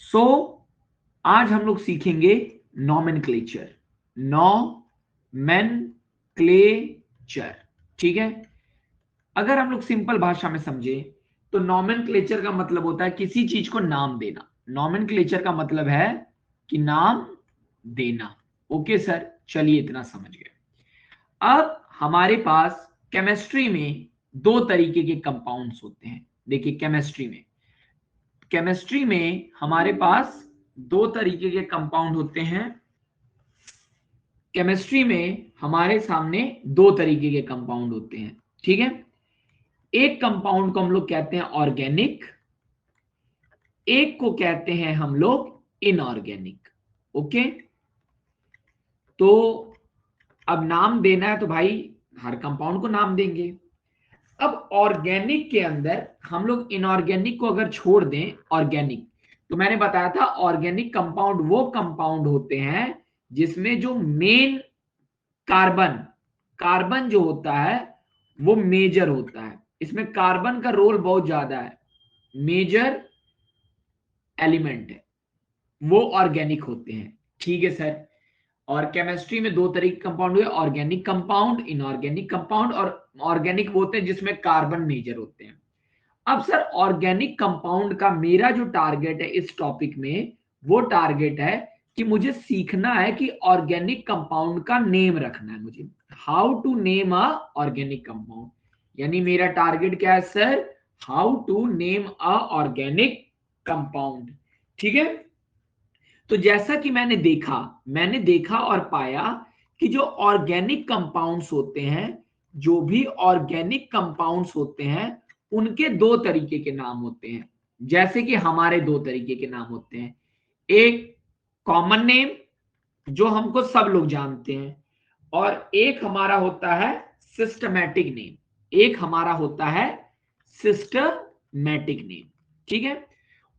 सो आज हम लोग सीखेंगे नॉमेनक्लेचर, नॉमेनक्लेचर। ठीक है, अगर हम लोग सिंपल भाषा में समझे तो नॉमेनक्लेचर का मतलब होता है किसी चीज को नाम देना। नॉमेनक्लेचर का मतलब है कि नाम देना। ओके सर, चलिए इतना समझ गए। अब हमारे पास केमिस्ट्री में दो तरीके के कंपाउंड्स होते हैं। देखिए केमिस्ट्री में हमारे पास दो तरीके के कंपाउंड होते हैं। केमिस्ट्री में हमारे सामने दो तरीके के कंपाउंड होते हैं। ठीक है, एक कंपाउंड को हम लोग कहते हैं ऑर्गेनिक, एक को कहते हैं हम लोग इनऑर्गेनिक। ओके, तो अब नाम देना है तो भाई हर कंपाउंड को नाम देंगे। अब ऑर्गेनिक के अंदर हम लोग इनऑर्गेनिक को अगर छोड़ दें, ऑर्गेनिक तो मैंने बताया था ऑर्गेनिक कंपाउंड वो कंपाउंड होते हैं जिसमें जो मेन कार्बन कार्बन जो होता है वो मेजर होता है। इसमें कार्बन का रोल बहुत ज्यादा है, मेजर एलिमेंट है, वो ऑर्गेनिक होते हैं। ठीक है सर, और केमिस्ट्री में दो तरह के कंपाउंड हुए, ऑर्गेनिक कंपाउंड, इनऑर्गेनिक कंपाउंड। और ऑर्गेनिक वो होते हैं जिसमें कार्बन मेजर होते हैं। अब सर ऑर्गेनिक कंपाउंड का मेरा जो टारगेट है इस टॉपिक में, वो टारगेट है कि मुझे सीखना है कि ऑर्गेनिक कंपाउंड का नेम रखना है मुझे, how to name a organic compound. यानी मेरा टारगेट क्या है sir, how to name a organic compound. ठीक है, तो जैसा कि मैंने देखा और पाया कि जो ऑर्गेनिक कंपाउंड्स होते हैं, जो भी ऑर्गेनिक कंपाउंड्स होते हैं उनके दो तरीके के नाम होते हैं। जैसे कि हमारे दो तरीके के नाम होते हैं, एक कॉमन नेम जो हमको सब लोग जानते हैं, और एक हमारा होता है सिस्टमैटिक नेम। एक हमारा होता है सिस्टमैटिक नेम। ठीक है,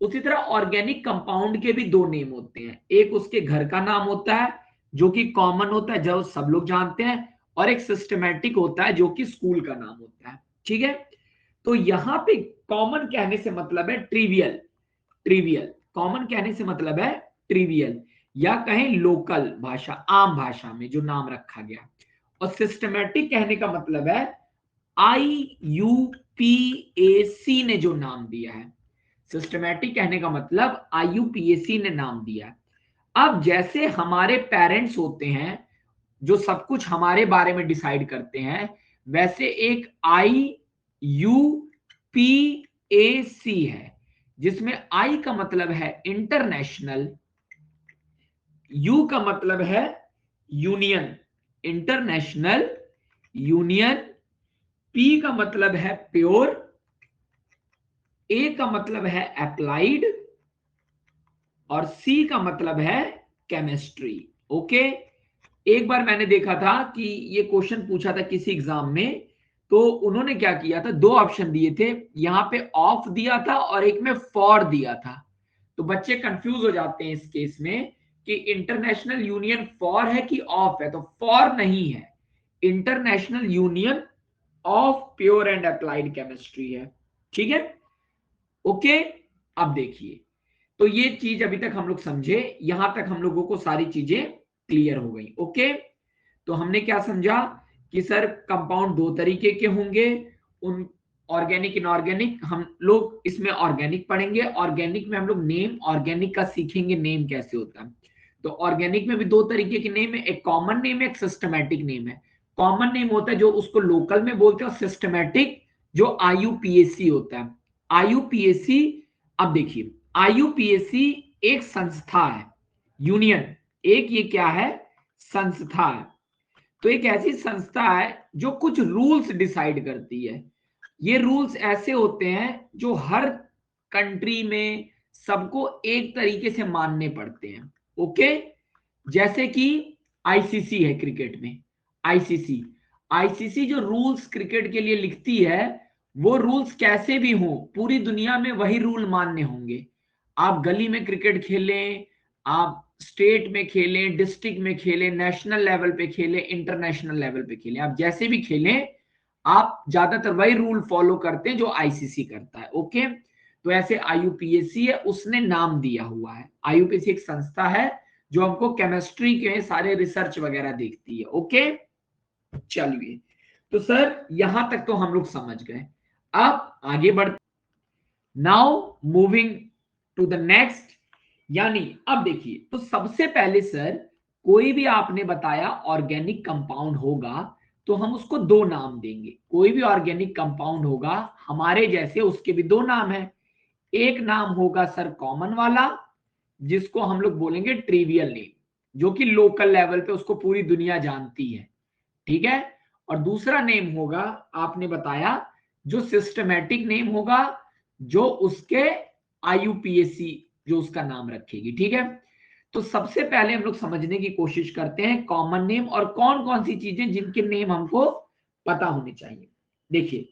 उसी तरह ऑर्गेनिक कंपाउंड के भी दो नेम होते हैं, एक उसके घर का नाम होता है जो कि कॉमन होता है, जो सब लोग जानते हैं, और एक सिस्टमैटिक होता है जो कि स्कूल का नाम होता है। ठीक है, तो यहां पे कॉमन कहने से मतलब है ट्रिवियल, ट्रिवियल कॉमन कहने से मतलब है ट्रिवियल, या कहें लोकल भाषा, आम भाषा में जो नाम रखा गया। और सिस्टमैटिक कहने का मतलब है IUPAC ने जो नाम दिया है। सिस्टमैटिक कहने का मतलब IUPAC ने नाम दिया है। अब जैसे हमारे पेरेंट्स होते हैं जो सब कुछ हमारे बारे में डिसाइड करते हैं, वैसे एक IUPAC है जिसमें I का मतलब है इंटरनेशनल, U का मतलब है यूनियन, इंटरनेशनल यूनियन, P का मतलब है प्योर, A का मतलब है अप्लाइड, और C का मतलब है केमिस्ट्री। ओके, एक बार मैंने देखा था कि ये क्वेश्चन पूछा था किसी एग्जाम में, तो उन्होंने क्या किया था, दो ऑप्शन दिए थे, यहां पे ऑफ दिया था और एक में फॉर दिया था। तो बच्चे कंफ्यूज हो जाते हैं इस केस में कि इंटरनेशनल यूनियन फॉर है कि ऑफ है। तो फॉर नहीं है, international union of pure and applied chemistry है। ठीक है, ओके। अब देखिए, तो ये चीज अभी तक हम लोग समझे, यहां तक हम लोगों को सारी चीजें क्लियर हो गई। ओके, तो हमने क्या समझा कि सर कंपाउंड दो तरीके के होंगे, उन ऑर्गेनिक इनऑर्गेनिक। हम लोग इसमें ऑर्गेनिक पढ़ेंगे, ऑर्गेनिक में हम लोग नेम ऑर्गेनिक का सीखेंगे, नेम कैसे होता है। तो ऑर्गेनिक में भी दो तरीके के नेम है, एक कॉमन नेम है, एक सिस्टमैटिक नेम है। कॉमन नेम होता है जो उसको लोकल में बोलते हैं, और सिस्टमैटिक जो IUPAC होता है। IUPAC, अब देखिए IUPAC एक संस्था है, यूनियन, एक ये क्या है, संस्था है। तो एक ऐसी संस्था है जो कुछ रूल्स डिसाइड करती है। ये रूल्स ऐसे होते हैं जो हर कंट्री में सबको एक तरीके से मानने पड़ते हैं। ओके, जैसे कि आईसीसी है क्रिकेट में, आईसीसी आईसीसी जो रूल्स क्रिकेट के लिए लिखती है, वो रूल्स कैसे भी हों पूरी दुनिया में वही रूल मानने होंगे। आप गली में क्रिकेट खेलें, आप स्टेट में खेलें, डिस्ट्रिक्ट में खेलें, नेशनल लेवल पे खेलें, इंटरनेशनल लेवल पे खेलें, आप जैसे भी खेलें, आप ज्यादातर वही रूल फॉलो करते हैं जो आईसीसी करता है। ओके, तो ऐसे आईयूपीएसी है, उसने नाम दिया हुआ है। आईयूपीएसी एक संस्था है जो हमको केमिस्ट्री के सारे रिसर्च वगैरह देखती है। ओके, चलिए, तो सर यहां तक तो हम लोग समझ गए। अब आगे बढ़, now moving to the next, यानी अब देखिए, तो सबसे पहले सर कोई भी आपने बताया ऑर्गेनिक कंपाउंड होगा तो हम उसको दो नाम देंगे। कोई भी ऑर्गेनिक कंपाउंड होगा हमारे जैसे, उसके भी दो नाम है। एक नाम होगा सर कॉमन वाला, जिसको हम लोग बोलेंगे ट्रिवियल नेम, जो कि लोकल लेवल पे उसको पूरी दुनिया जानती है, ठीक है। और दूसरा नेम होगा, आपने बताया, जो सिस्टमैटिक नेम होगा, जो उसके आईयूपीएसी जो उसका नाम रखेगी, ठीक है। तो सबसे पहले हम लोग समझने की कोशिश करते हैं कॉमन नेम और कौन कौन सी चीजें जिनके नेम हमको पता होने चाहिए। देखिए,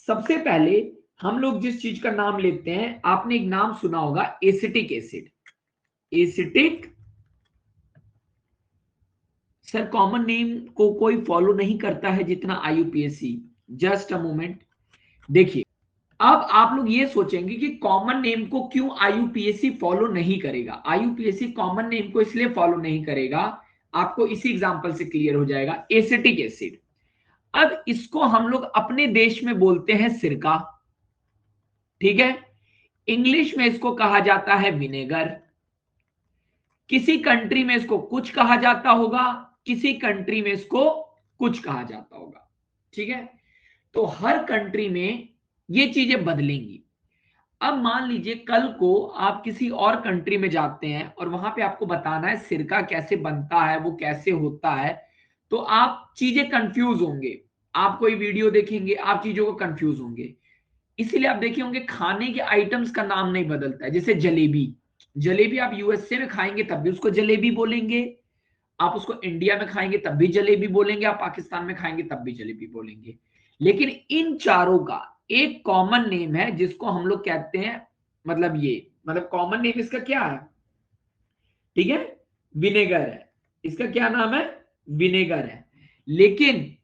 सबसे पहले हम लोग जिस चीज का नाम लेते हैं, आपने एक नाम सुना होगा acetic acid. Acetic, sir common name को कोई फॉलो नहीं करता है जितना आईयूपीएसी। जस्ट अ मोमेंट, देखिए, अब आप लोग ये सोचेंगे कि कॉमन नेम को क्यों आईयूपीएसी फॉलो नहीं करेगा। आईयूपीएसी कॉमन नेम को इसलिए फॉलो नहीं करेगा, आपको इसी एग्जांपल से क्लियर हो जाएगा। एसिटिक एसिड, अब इसको हम लोग अपने देश में बोलते हैं सिरका, ठीक है। इंग्लिश में इसको कहा जाता है विनेगर। किसी कंट्री में इसको कुछ कहा जाता होगा, किसी कंट्री में इसको कुछ कहा जाता होगा, ठीक है। तो हर कंट्री में ये चीजें बदलेंगी। अब मान लीजिए कल को आप किसी और कंट्री में जाते हैं और वहां पे आपको बताना है सिरका कैसे बनता है, वो कैसे होता है, तो आप चीजें कंफ्यूज होंगे। आप कोई वीडियो देखेंगे, आप चीजों को कंफ्यूज होंगे। इसीलिए आप देखे होंगे खाने के आइटम्स का नाम नहीं बदलता है। जैसे जलेबी, जलेबी आप यूएसए में खाएंगे तब भी उसको जलेबी बोलेंगे, आप उसको इंडिया में खाएंगे तब भी जलेबी बोलेंगे, आप पाकिस्तान में खाएंगे तब भी जलेबी बोलेंगे। लेकिन इन चारों का एक कॉमन नेम है जिसको हम लोग कहते हैं, मतलब ये, मतलब कॉमन नेम इसका क्या है, ठीक है, विनेगर है। इसका क्या नाम है, विनेगर है। लेकिन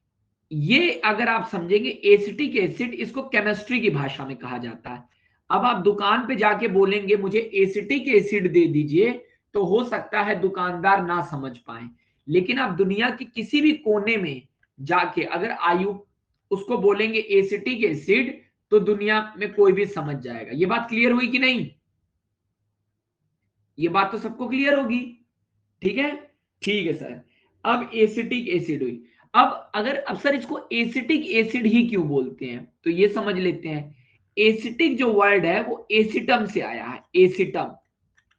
ये अगर आप समझेंगे एसिटिक एसिड, इसको केमिस्ट्री की भाषा में कहा जाता है। अब आप दुकान पे जाके बोलेंगे मुझे एसिटिक एसिड दे दीजिए, तो हो सकता है दुकानदार ना समझ पाए। लेकिन आप दुनिया के किसी भी कोने में जाके अगर आयु उसको बोलेंगे एसिटिक एसिड, तो दुनिया में कोई भी समझ जाएगा। ये बात क्लियर हुई कि नहीं? ये बात तो सबको क्लियर होगी, ठीक है। ठीक है सर, अब एसिटिक एसिड हुई। अब सर इसको एसिटिक एसिड ही क्यों बोलते हैं, तो ये समझ लेते हैं। एसिटिक जो वर्ड है वो एसिटम से आया है, एसिटम,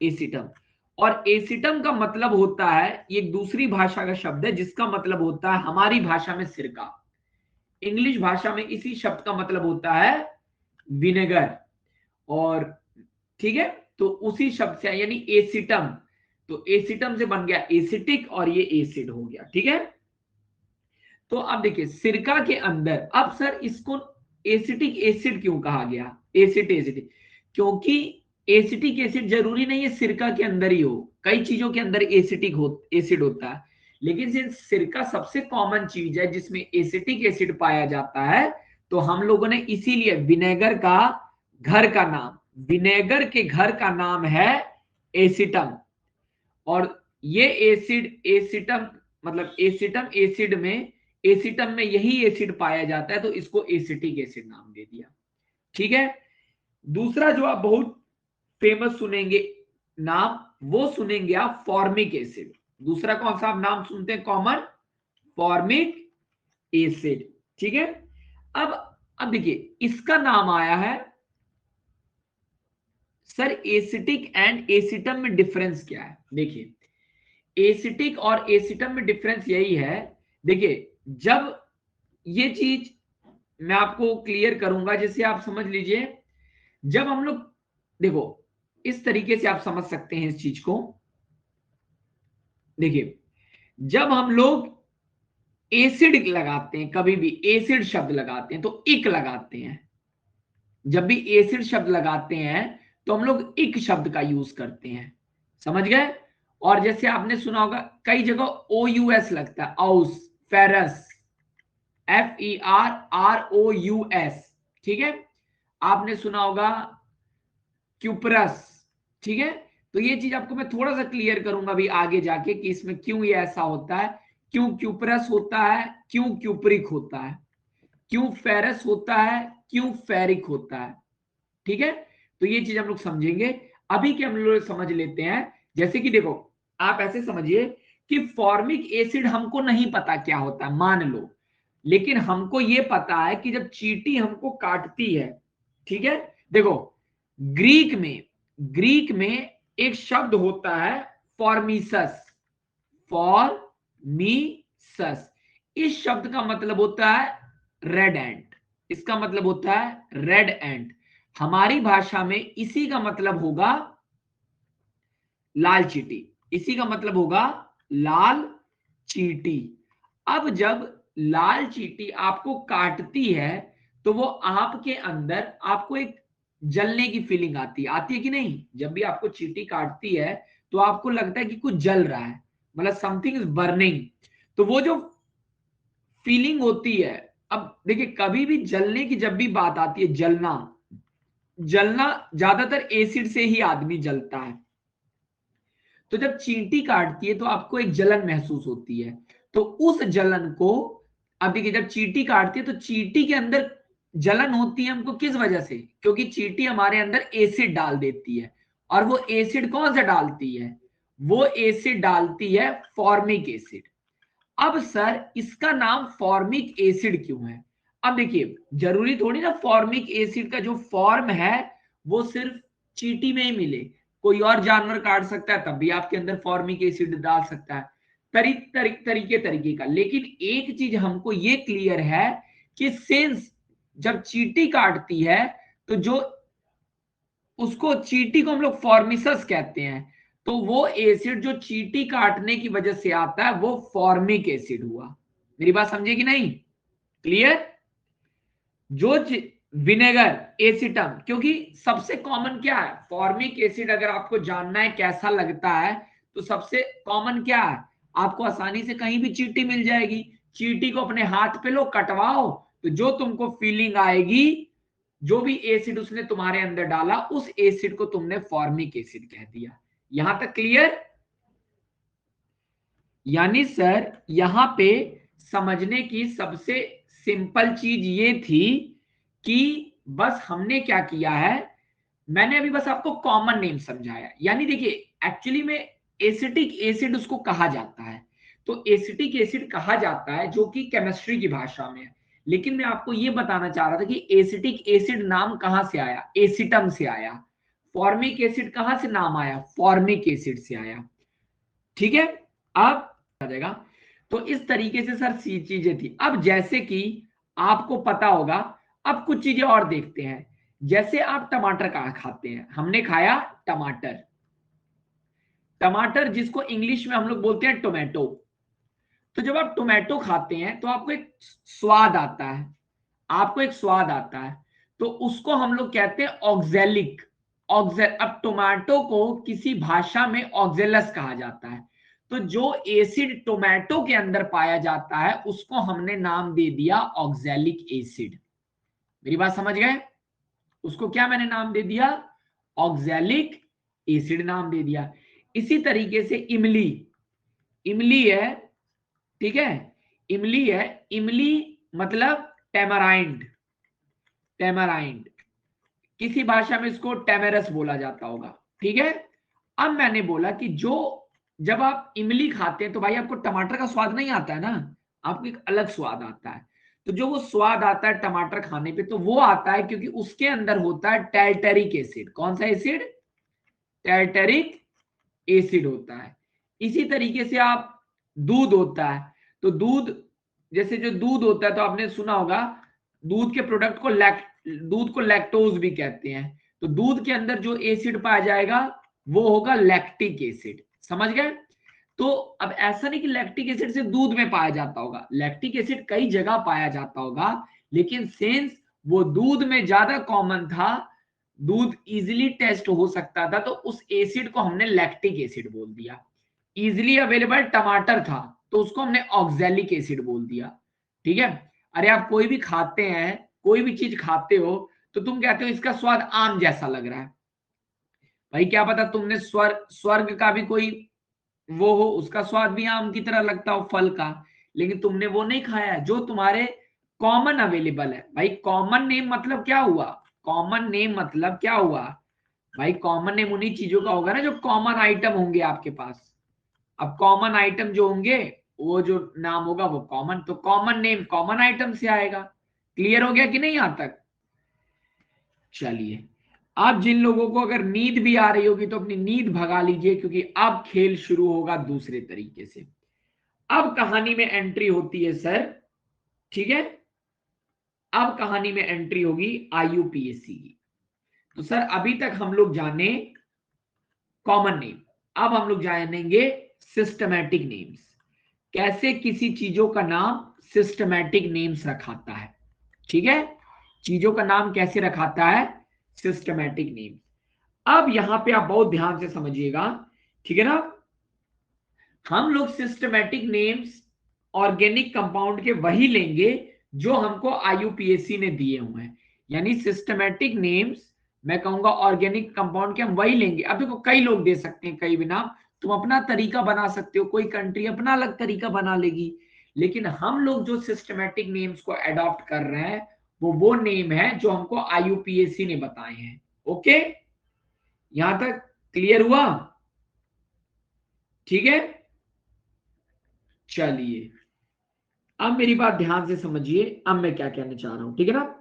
एसिटम। और एसिटम का मतलब होता है, ये एक दूसरी भाषा का शब्द है जिसका मतलब होता है हमारी भाषा में सिरका, इंग्लिश भाषा में इसी शब्द का मतलब होता है विनेगर। और ठीक है, तो उसी शब्द से यानी एसिटम, तो एसिटम से बन गया एसिटिक और ये एसिड हो गया, ठीक है। तो अब देखिए सिरका के अंदर, अब सर इसको एसिटिक एसिड क्यों कहा गया, एसिड एसिड, क्योंकि एसिटिक एसिड जरूरी नहीं है सिरका के अंदर ही हो, कई चीजों के अंदर एसिड होता है। लेकिन सिरका सबसे कॉमन चीज है जिसमें एसिटिक एसिड पाया जाता है, तो हम लोगों ने इसीलिए विनेगर का घर का नाम, विनेगर के घर का नाम है एसिटम। और ये एसिड, एसिटम मतलब एसिटम, एसिड में, एसिटम में यही एसिड पाया जाता है, तो इसको एसिटिक एसिड नाम दे दिया, ठीक है। दूसरा जो आप बहुत फेमस सुनेंगे नाम, वो सुनेंगे आप फॉर्मिक एसिड। दूसरा कौन सा आप नाम सुनते हैं कॉमन, फॉर्मिक एसिड, ठीक है। अब देखिए इसका नाम आया है, सर एसिटिक एंड एसिटम में डिफरेंस क्या है। देखिए एसिटिक और एसिटम में डिफरेंस यही है, देखिए जब ये चीज मैं आपको क्लियर करूंगा, जैसे आप समझ लीजिए, जब हम लोग, देखो इस तरीके से आप समझ सकते हैं इस चीज को। देखिए जब हम लोग एसिड लगाते हैं, कभी भी एसिड शब्द लगाते हैं तो इक लगाते हैं। जब भी एसिड शब्द लगाते हैं तो हम लोग इक शब्द का यूज करते हैं, समझ गए। और जैसे आपने सुना होगा कई जगह ओ यू एस लगता है, औस, फेरस, FERROUS, ठीक है। आपने सुना होगा क्यूपरस। ठीक है, तो ये चीज आपको मैं थोड़ा सा क्लियर करूंगा अभी आगे जाके कि इसमें क्यों ये ऐसा होता है, क्यों क्यूपरस होता है, क्यों क्यूपरिक होता है, क्यों फेरस होता है, क्यों फेरिक होता है। ठीक है, तो ये चीज हम लोग समझेंगे। अभी के हम लोग समझ लेते हैं, जैसे कि देखो आप ऐसे समझिए कि फॉर्मिक एसिड हमको नहीं पता क्या होता है मान लो, लेकिन हमको ये पता है कि जब चींटी हमको काटती है, ठीक है, देखो ग्रीक में एक शब्द होता है फॉर्मिसस, फॉर्मिसस। इस शब्द का मतलब होता है रेड एंट, इसका मतलब होता है रेड एंट। हमारी भाषा में इसी का मतलब होगा लाल चींटी, इसी का मतलब होगा लाल चींटी। अब जब लाल चींटी आपको काटती है तो वो आपके अंदर आपको एक जलने की फीलिंग आती है कि नहीं? जब भी आपको चींटी काटती है तो आपको लगता है कि कुछ जल रहा है, मतलब समथिंग इज बर्निंग। तो वो जो फीलिंग होती है, अब देखिए कभी भी जलने की जब भी बात आती है, जलना जलना ज्यादातर एसिड से ही आदमी जलता है। तो जब चींटी काटती है तो आपको एक जलन महसूस होती है, तो उस जलन को, अब देखिए जब चींटी काटती है तो चींटी के अंदर जलन होती है हमको किस वजह से? क्योंकि चींटी हमारे अंदर एसिड डाल देती है। और वो एसिड कौन सा डालती है? वो एसिड डालती है फॉर्मिक एसिड। अब सर इसका नाम फॉर्मिक एसिड क्यों है? अब देखिए जरूरी थोड़ी ना फॉर्मिक एसिड का जो फॉर्म है वो सिर्फ चींटी में ही मिले, कोई और जानवर काट सकता है तब भी आपके अंदर फॉर्मिक एसिड डाल सकता है, तरीके का। लेकिन एक चीज हमको ये क्लियर है कि सिंस जब चींटी काटती है तो जो उसको, चींटी को हम लोग फॉर्मिसस कहते हैं, तो वो एसिड जो चींटी काटने की वजह से आता है वो फॉर्मिक एसिड हुआ। मेरी बात समझे कि नहीं? क्लियर? जो विनेगर एसिटम, क्योंकि सबसे कॉमन क्या है फॉर्मिक एसिड, अगर आपको जानना है कैसा लगता है तो सबसे कॉमन क्या है, आपको आसानी से कहीं भी चींटी मिल जाएगी, चींटी को अपने हाथ पे लो कटवाओ, तो जो तुमको फीलिंग आएगी, जो भी एसिड उसने तुम्हारे अंदर डाला उस एसिड को तुमने फॉर्मिक एसिड कह दिया। यहां तक क्लियर? यानी सर यहां पे समझने की सबसे सिंपल चीज ये थी कि बस हमने क्या किया है, मैंने अभी बस आपको कॉमन नेम समझाया। यानी देखिए एक्चुअली में एसिटिक एसिड उसको कहा जाता है, तो एसिटिक एसिड कहा जाता है जो कि केमिस्ट्री की भाषा में है। लेकिन मैं आपको ये बताना चाह रहा था कि एसिटिक एसिड नाम कहां से आया? एसिटम से आया। फॉर्मिक एसिड कहां से नाम आया? फॉर्मिक एसिड से आया। ठीक है, अब आ जाएगा। तो इस तरीके से सर सी चीजें थी। अब जैसे कि आपको पता होगा, अब कुछ चीजें और देखते हैं। जैसे आप टमाटर कहाँ खाते हैं? हमने खाया टमाटर, टमाटर जिसको इंग्लिश में हम लोग बोलते हैं टोमेटो। तो जब आप टोमेटो खाते हैं तो आपको एक स्वाद आता है, आपको एक स्वाद आता है, तो उसको हम लोग कहते हैं ऑक्जेलिक। अब टोमेटो को किसी भाषा में ऑक्जेलस कहा जाता है। तो जो एसिड टोमेटो के अंदर पाया जाता है उसको हमने नाम दे दिया ऑक्जेलिक एसिड। मेरी बात समझ गए? उसको क्या मैंने नाम दे दिया? ऑक्जेलिक एसिड नाम दे दिया। इसी तरीके से इमली, इमली है, ठीक है, इमली है, इमली मतलब टेमराइंड, टेमराइंड किसी भाषा में इसको टेमेरस बोला जाता होगा। ठीक है, अब मैंने बोला कि जो, जब आप इमली खाते हैं तो भाई आपको टमाटर का स्वाद नहीं आता है ना, आपको एक अलग स्वाद आता है। तो जो वो स्वाद आता है टमाटर खाने पे तो वो आता है क्योंकि उसके अंदर होता है टैल्टरिक एसिड। कौन सा एसिड? टैल्टरिक एसिड होता है। इसी तरीके से आप, दूध होता है, तो दूध, जैसे जो दूध होता है तो आपने सुना होगा दूध के प्रोडक्ट को दूध को लैक्टोज भी कहते हैं। तो दूध के अंदर जो एसिड पाया जाएगा वो होगा लैक्टिक एसिड। समझ गए? तो अब ऐसा नहीं कि लैक्टिक एसिड से दूध में पाया जाता होगा, लैक्टिक एसिड कई जगह पाया जाता होगा, लेकिन सिंस वो दूध में ज्यादा कॉमन था, दूध इजिली टेस्ट हो सकता था, तो उस एसिड को हमने लैक्टिक एसिड बोल दिया। इजिली अवेलेबल टमाटर था तो उसको हमने ऑक्जेलिक एसिड बोल दिया। ठीक है, अरे आप कोई भी खाते हैं, कोई भी चीज खाते हो तो तुम कहते हो इसका स्वाद आम जैसा लग रहा है, भाई क्या पता तुमने स्वर्ग का भी कोई वो हो, उसका स्वाद भी आम की तरह लगता हो फल का, लेकिन तुमने वो नहीं खाया जो तुम्हारे कॉमन अवेलेबल है। भाई कॉमन नेम मतलब क्या हुआ, कॉमन नेम मतलब क्या हुआ भाई, कॉमन नेम उन्हीं चीजों का होगा ना जो कॉमन आइटम होंगे आपके पास। अब कॉमन आइटम जो होंगे वो जो नाम होगा वो कॉमन, तो कॉमन नेम कॉमन आइटम से आएगा। क्लियर हो गया कि नहीं यहां तक? चलिए, अब जिन लोगों को अगर नींद भी आ रही होगी तो अपनी नींद भगा लीजिए, क्योंकि अब खेल शुरू होगा दूसरे तरीके से। अब कहानी में एंट्री होती है सर, ठीक है, अब कहानी में एंट्री होगी आईयूपीएससी की। तो सर अभी तक हम लोग जाने कॉमन नेम, अब हम लोग जानेंगे सिस्टमैटिक नेम्स, कैसे किसी चीजों का नाम सिस्टमैटिक नेम्स रखाता है। ठीक है, चीजों का नाम कैसे रखाता है, सिस्टमैटिक नेम्स। अब यहां पे आप बहुत ध्यान से समझिएगा, ठीक है ना। हम लोग सिस्टमैटिक नेम्स ऑर्गेनिक कंपाउंड के वही लेंगे जो हमको आईयूपीएससी ने दिए हुए हैं, यानी सिस्टमैटिक नेम्स मैं कहूंगा ऑर्गेनिक कंपाउंड के हम वही लेंगे। अब देखो कई लोग दे सकते हैं कई भी नाम, तुम अपना तरीका बना सकते हो, कोई कंट्री अपना अलग तरीका बना लेगी, लेकिन हम लोग जो सिस्टमैटिक नेम्स को अडॉप्ट कर रहे हैं वो नेम है जो हमको आईयूपीएससी ने बताए हैं। ओके, यहां तक क्लियर हुआ? ठीक है, चलिए अब मेरी बात ध्यान से समझिए, अब मैं क्या कहना चाह रहा हूं, ठीक है ना।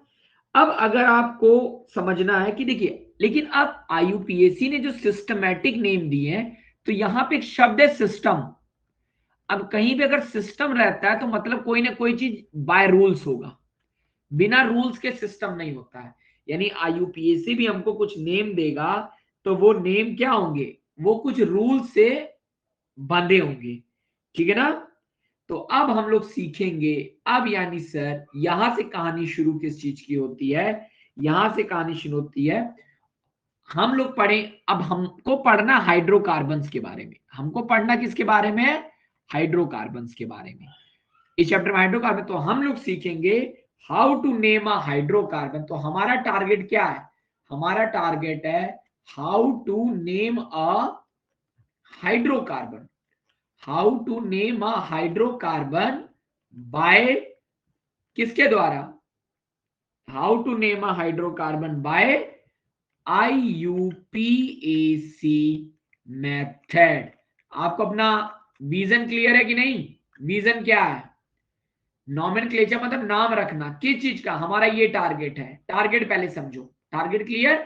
अब अगर आपको समझना है कि देखिए, लेकिन अब आईयूपीएससी ने जो सिस्टमैटिक नेम दिए हैं, तो यहां पे एक शब्द है सिस्टम। अब कहीं भी अगर सिस्टम रहता है तो मतलब कोई ना कोई चीज बाय रूल्स होगा, बिना रूल्स के सिस्टम नहीं होता है। यानी आईयूपीएससी भी हमको कुछ नेम देगा तो वो नेम क्या होंगे, वो कुछ रूल से बंधे होंगे, ठीक है ना। तो अब हम लोग सीखेंगे, अब यानी सर यहां से कहानी शुरू किस चीज की होती है, यहां से कहानी शुरू होती है, हम लोग पढ़ें, अब हमको पढ़ना हाइड्रोकार्बन्स के बारे में, हमको पढ़ना किसके बारे में है, हाइड्रोकार्बन्स के बारे में। इस चैप्टर में हाइड्रोकार्बन, तो हम लोग सीखेंगे how to name a hydrocarbon. तो हमारा टारगेट क्या है, हमारा टारगेट है how to name a hydrocarbon, how to name a hydrocarbon by किसके द्वारा, how to name a hydrocarbon by IUPAC method. आपको अपना विजन क्लियर है कि नहीं, विजन क्या है, नॉमेनक्लेचर मतलब नाम रखना किस चीज का, हमारा ये टारगेट है, टारगेट पहले समझो, target clear,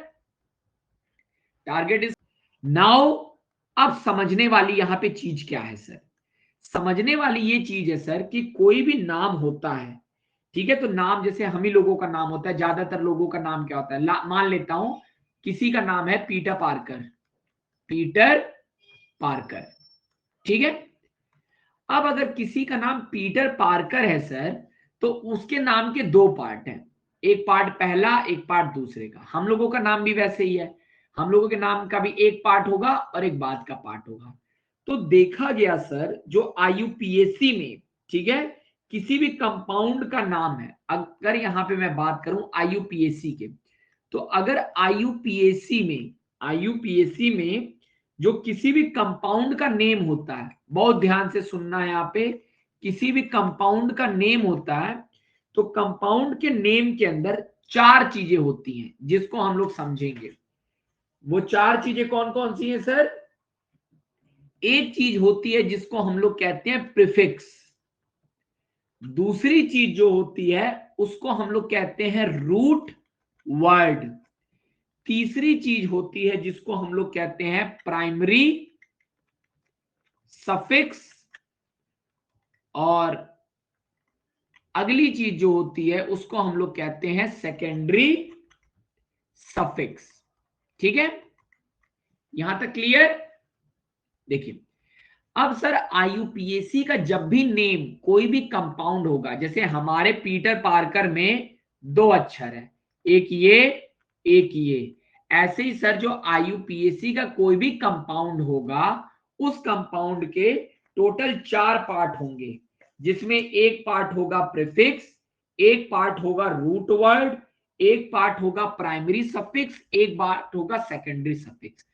target is now. अब समझने वाली यहां पे चीज क्या है सर, समझने वाली ये चीज है सर कि कोई भी नाम होता है, ठीक है, तो नाम जैसे हम ही लोगों का नाम होता है, ज्यादातर लोगों का नाम क्या होता है, मान लेता हूं किसी का नाम है पीटर पार्कर, पीटर पार्कर, ठीक है। अब अगर किसी का नाम पीटर पार्कर है सर, तो उसके नाम के दो पार्ट हैं, एक पार्ट पहला एक पार्ट दूसरे का। हम लोगों का नाम भी वैसे ही है, हम लोगों के नाम का भी एक पार्ट होगा और एक बाद का पार्ट होगा। तो देखा गया सर जो आईयूपीएससी में, ठीक है, किसी भी कंपाउंड का नाम है, अगर यहां पे मैं बात करूं आईयूपीएससी के, तो अगर आईयूपीएससी में जो किसी भी कंपाउंड का नेम होता है, बहुत ध्यान से सुनना है यहाँ पे, किसी भी कंपाउंड का नेम होता है, तो कंपाउंड के नेम के अंदर चार चीजें होती हैं जिसको हम लोग समझेंगे। वो चार चीजें कौन कौन सी हैं सर, एक चीज होती है जिसको हम लोग कहते हैं प्रीफिक्स, दूसरी चीज जो होती है उसको हम लोग कहते हैं रूट वर्ड, तीसरी चीज होती है जिसको हम लोग कहते हैं प्राइमरी सफिक्स, और अगली चीज जो होती है उसको हम लोग कहते हैं सेकेंडरी सफिक्स, ठीक है, यहां तक क्लियर। देखिए अब सर आईयूपीएससी का जब भी नेम कोई भी कंपाउंड होगा, जैसे हमारे पीटर पार्कर में दो अक्षर है, एक ये एक ये, ऐसे ही सर जो आईयूपीएससी का कोई भी कंपाउंड होगा उस कंपाउंड के टोटल चार पार्ट होंगे, जिसमें एक पार्ट होगा प्रीफिक्स, एक पार्ट होगा रूट वर्ड, एक पार्ट होगा प्राइमरी सफिक्स, एक पार्ट होगा सेकेंडरी सफिक्स।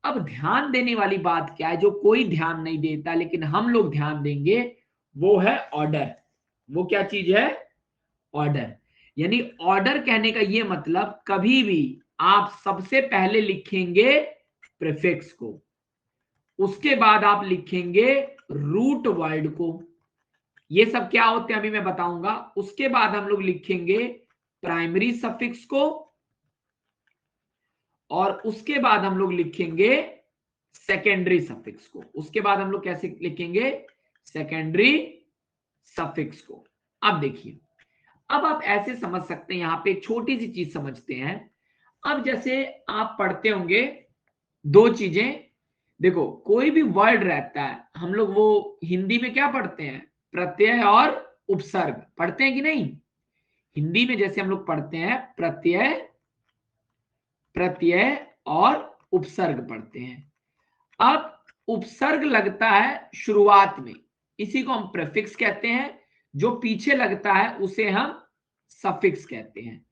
अब ध्यान देने वाली बात क्या है, जो कोई ध्यान नहीं देता लेकिन हम लोग ध्यान देंगे, वो है ऑर्डर। वो क्या चीज है? ऑर्डर। यानी ऑर्डर कहने का ये मतलब, कभी भी आप सबसे पहले लिखेंगे प्रीफिक्स को, उसके बाद आप लिखेंगे रूट वर्ड को। ये सब क्या होते हैं अभी मैं बताऊंगा। उसके बाद हम लोग लिखेंगे प्राइमरी सफिक्स को, और उसके बाद हम लोग लिखेंगे सेकेंडरी सफिक्स को। उसके बाद हम लोग कैसे लिखेंगे? सेकेंडरी सफिक्स को। अब देखिए, अब आप ऐसे समझ सकते हैं, यहां पे एक छोटी सी चीज समझते हैं। अब जैसे आप पढ़ते होंगे दो चीजें, देखो कोई भी वर्ड रहता है, हम लोग वो हिंदी में क्या पढ़ते हैं? प्रत्यय और उपसर्ग पढ़ते हैं कि नहीं? हिंदी में जैसे हम लोग पढ़ते हैं प्रत्यय, प्रत्यय और उपसर्ग पढ़ते हैं। अब उपसर्ग लगता है शुरुआत में, इसी को हम प्रीफिक्स कहते हैं। जो पीछे लगता है उसे हम सफिक्स कहते हैं।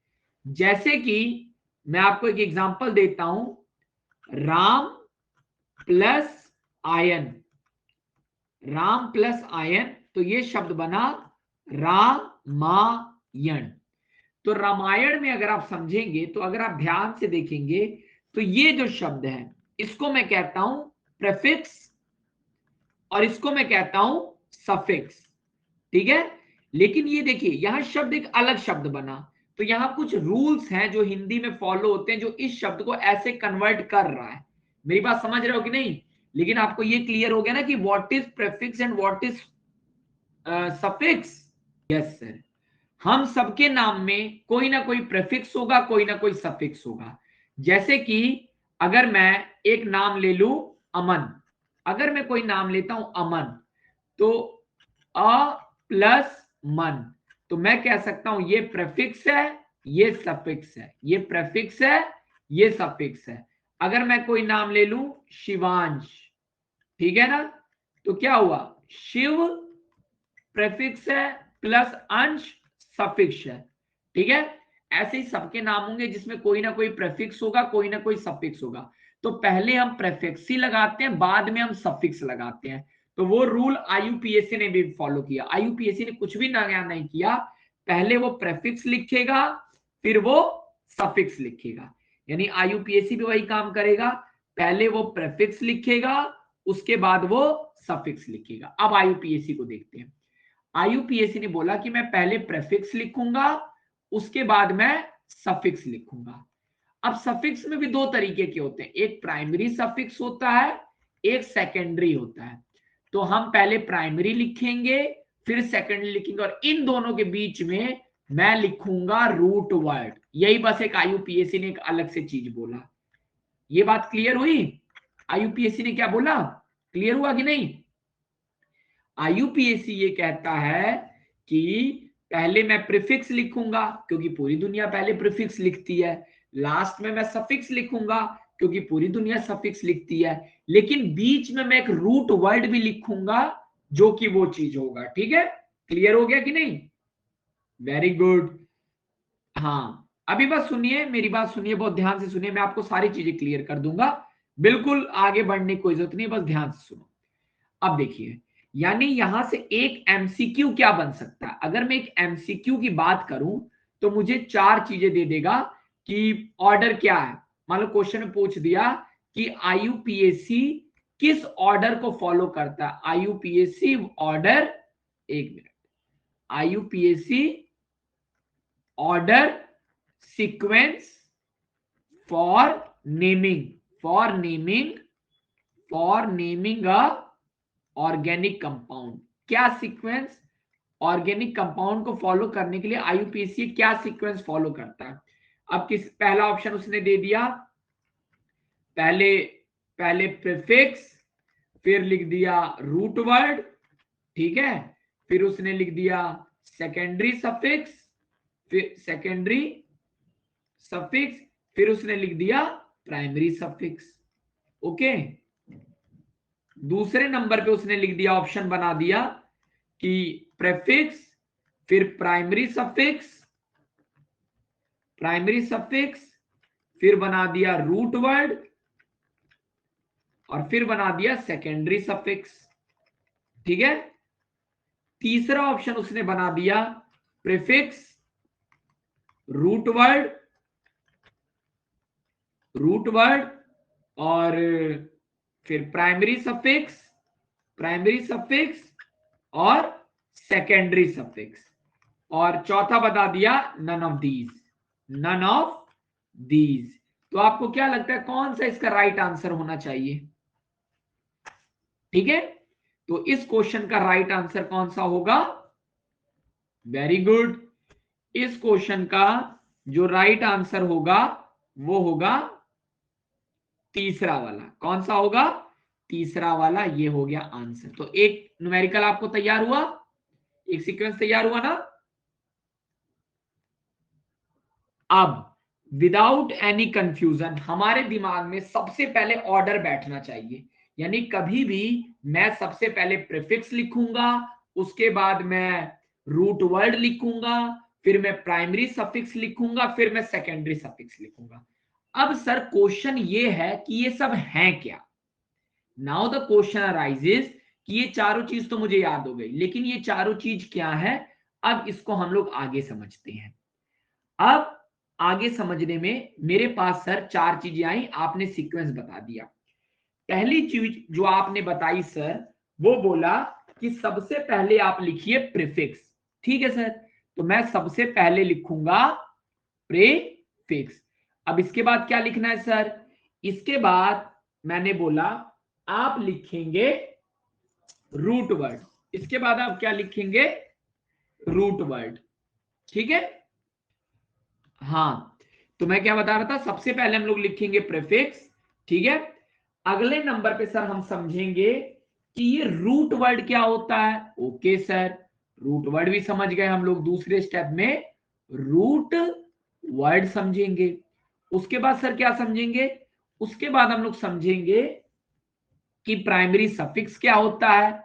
जैसे कि मैं आपको एक एग्जांपल देता हूं, Ram plus ion, Ram plus ion, तो ये शब्द बना रामायण। तो रामायण में अगर आप समझेंगे, तो अगर आप ध्यान से देखेंगे, तो ये जो शब्द है इसको मैं कहता हूं प्रीफिक्स, और इसको मैं कहता हूं सफिक्स। ठीक है? लेकिन ये देखिए यहां शब्द एक अलग शब्द बना, तो यहां कुछ रूल्स हैं जो हिंदी में फॉलो होते हैं, जो इस शब्द को ऐसे कन्वर्ट कर रहा है। मेरी बात समझ रहे हो कि नहीं? लेकिन आपको ये क्लियर हो गया ना कि what is prefix and what is suffix? Yes sir. हम सबके नाम में कोई ना कोई प्रीफिक्स होगा, कोई ना कोई सफिक्स होगा। जैसे कि अगर मैं एक नाम ले लूं अमन, अगर मैं कोई नाम लेता हूं अमन, तो अ प्लस मन, तो मैं कह सकता हूं ये प्रीफिक्स है, ये सफिक्स है, ये प्रीफिक्स है, ये सफिक्स है। अगर मैं कोई नाम ले लूं शिवांश, ठीक है ना, तो क्या हुआ? शिव प्रीफिक्स है प्लस अंश सफिक्स है। ठीक है? ऐसे ही सबके नाम होंगे जिसमें कोई ना कोई प्रीफिक्स होगा, कोई ना कोई सफिक्स होगा। तो पहले हम प्रीफिक्स ही लगाते हैं, बाद में हम सफिक्स लगाते हैं। तो वो रूल आईयूपीएससी ने भी फॉलो किया। आईयूपीएससी ने कुछ भी नया नहीं किया, पहले वो प्रीफिक्स लिखेगा, फिर वो सफिक्स लिखेगा। यानी आईयूपीएससी भी वही काम करेगा, पहले वो प्रीफिक्स लिखेगा, उसके बाद वो सफिक्स लिखेगा। अब आईयूपीएससी को देखते हैं। आईयूपीएससी ने बोला कि मैं पहले प्रीफिक्स लिखूंगा, उसके बाद मैं सफिक्स लिखूंगा। अब सफिक्स में भी दो तरीके के होते हैं, एक प्राइमरी सफिक्स होता है, एक सेकेंडरी होता है। तो हम पहले प्राइमरी लिखेंगे, फिर सेकेंडरी लिखेंगे, और इन दोनों के बीच में मैं लिखूंगा रूट वर्ड। यही बस एक आईयूपीएससी ने एक अलग से चीज बोला। ये बात क्लियर हुई? आईयूपीएससी ने क्या बोला, क्लियर हुआ कि नहीं? आईयूपीएससी ये कहता है कि पहले मैं प्रीफिक्स लिखूंगा, क्योंकि पूरी दुनिया पहले प्रीफिक्स लिखती है, लास्ट में मैं सफिक्स लिखूंगा, क्योंकि पूरी दुनिया सफिक्स लिखती है, लेकिन बीच में मैं एक रूट वर्ड भी लिखूंगा, जो कि वो चीज होगा। ठीक है? क्लियर हो गया कि नहीं? Very good. हाँ, अभी बस सुनिए, मेरी बात सुनिए, बहुत ध्यान से सुनिए, मैं आपको सारी चीजें क्लियर कर दूंगा। बिल्कुल आगे बढ़ने की कोई जरूरत नहीं, बस ध्यान से सुनो। अब देखिए, यानी यहां से एक एमसीक्यू क्या बन सकता है? अगर मैं एक एमसीक्यू की बात करूं, तो मुझे चार चीजें दे देगा कि ऑर्डर क्या है। मान लो क्वेश्चन में पूछ दिया कि आईयूपीएससी किस ऑर्डर को फॉलो करता है। आईयूपीएससी ऑर्डर, एक minute, आईयूपीएससी order sequence for naming, for naming, for naming a organic compound. क्या सीक्वेंस? ऑर्गेनिक कंपाउंड को फॉलो करने के लिए आईयूपीएससी क्या सीक्वेंस फॉलो करता है? अब किस, पहला ऑप्शन उसने दे दिया, पहले पहले प्रीफिक्स, फिर लिख दिया रूट वर्ड, ठीक है, फिर उसने लिख दिया सेकेंडरी सफिक्स, फिर सेकेंडरी सफिक्स, फिर उसने लिख दिया प्राइमरी सफिक्स। ओके, दूसरे नंबर पे उसने लिख दिया, ऑप्शन बना दिया कि प्रीफिक्स, फिर प्राइमरी सफिक्स, प्राइमरी सफिक्स, फिर बना दिया रूट वर्ड, और फिर बना दिया सेकेंडरी सफिक्स। ठीक है, तीसरा ऑप्शन उसने बना दिया प्रीफिक्स, रूट वर्ड और फिर प्राइमरी सफिक्स और सेकेंडरी सफिक्स, और चौथा बता दिया नन ऑफ दीज। तो आपको क्या लगता है कौन सा इसका राइट आंसर होना चाहिए? ठीक है, तो इस क्वेश्चन का राइट आंसर कौन सा होगा? वेरी गुड, इस क्वेश्चन का जो राइट आंसर होगा वो होगा तीसरा वाला। कौन सा होगा? तीसरा वाला। ये हो गया आंसर। तो एक न्यूमेरिकल आपको तैयार हुआ, एक सीक्वेंस तैयार हुआ ना। अब विदाउट एनी कंफ्यूजन हमारे दिमाग में सबसे पहले ऑर्डर बैठना चाहिए, यानी कभी भी मैं सबसे पहले प्रीफिक्स लिखूंगा, उसके बाद मैं रूट वर्ड लिखूंगा, फिर मैं प्राइमरी सफिक्स लिखूंगा, फिर मैं सेकेंडरी सफिक्स लिखूंगा। अब सर क्वेश्चन ये है कि ये सब हैं क्या? नाउ द क्वेश्चन अराइजेस कि ये चारों चीज तो मुझे याद हो गई, लेकिन ये चारों चीज क्या है? अब इसको हम लोग आगे समझते हैं। अब आगे समझने में मेरे पास सर चार चीजें आई, आपने सीक्वेंस बता दिया। पहली चीज जो आपने बताई सर, वो बोला कि सबसे पहले आप लिखिए प्रीफिक्स। ठीक है सर, तो मैं सबसे पहले लिखूंगा प्रीफिक्स। अब इसके बाद क्या लिखना है सर? इसके बाद मैंने बोला आप लिखेंगे रूट वर्ड। इसके बाद आप क्या लिखेंगे? Root word. ठीक है, हाँ, तो मैं क्या बता रहा था, सबसे पहले हम लोग लिखेंगे प्रीफिक्स। ठीक है, अगले नंबर पे सर हम समझेंगे कि ये रूट वर्ड क्या होता है। ओके सर, रूट वर्ड भी समझ गए हम लोग। दूसरे स्टेप में रूट वर्ड समझेंगे। उसके बाद सर क्या समझेंगे? उसके बाद हम लोग समझेंगे कि प्राइमरी सफिक्स क्या होता है।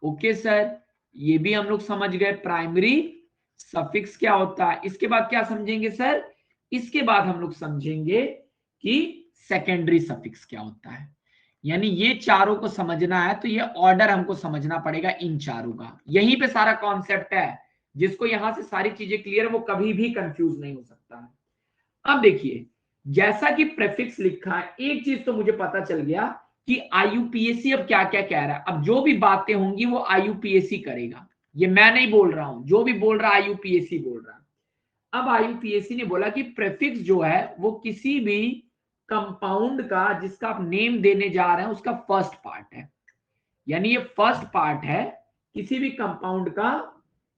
ओके सर, ये भी हम लोग समझ गए, प्राइमरी सफिक्स क्या होता है। इसके बाद क्या समझेंगे सर? इसके बाद हम लोग समझेंगे कि सेकेंडरी सफिक्स क्या होता है। यानी ये चारों को समझना है तो ये ऑर्डर हमको समझना पड़ेगा इन चारों का। यहीं पे सारा कॉन्सेप्ट है। जिसको यहां से सारी चीजें क्लियर है वो कभी भी कंफ्यूज नहीं हो सकता है। अब देखिए, जैसा कि प्रेफिक्स लिखा है, एक चीज तो मुझे पता चल गया कि आईयूपीएससी अब क्या क्या कह रहा है। अब जो भी बातें होंगी वो आईयूपीएससी करेगा, ये मैं नहीं बोल रहा हूं, जो भी बोल रहा है आईयूपीएससी बोल रहा है। अब आईयूपीएससी ने बोला कि प्रेफिक्स जो है वो किसी भी कंपाउंड का जिसका आप नेम देने जा रहे हैं उसका फर्स्ट पार्ट है। यानी ये फर्स्ट पार्ट है किसी भी कंपाउंड का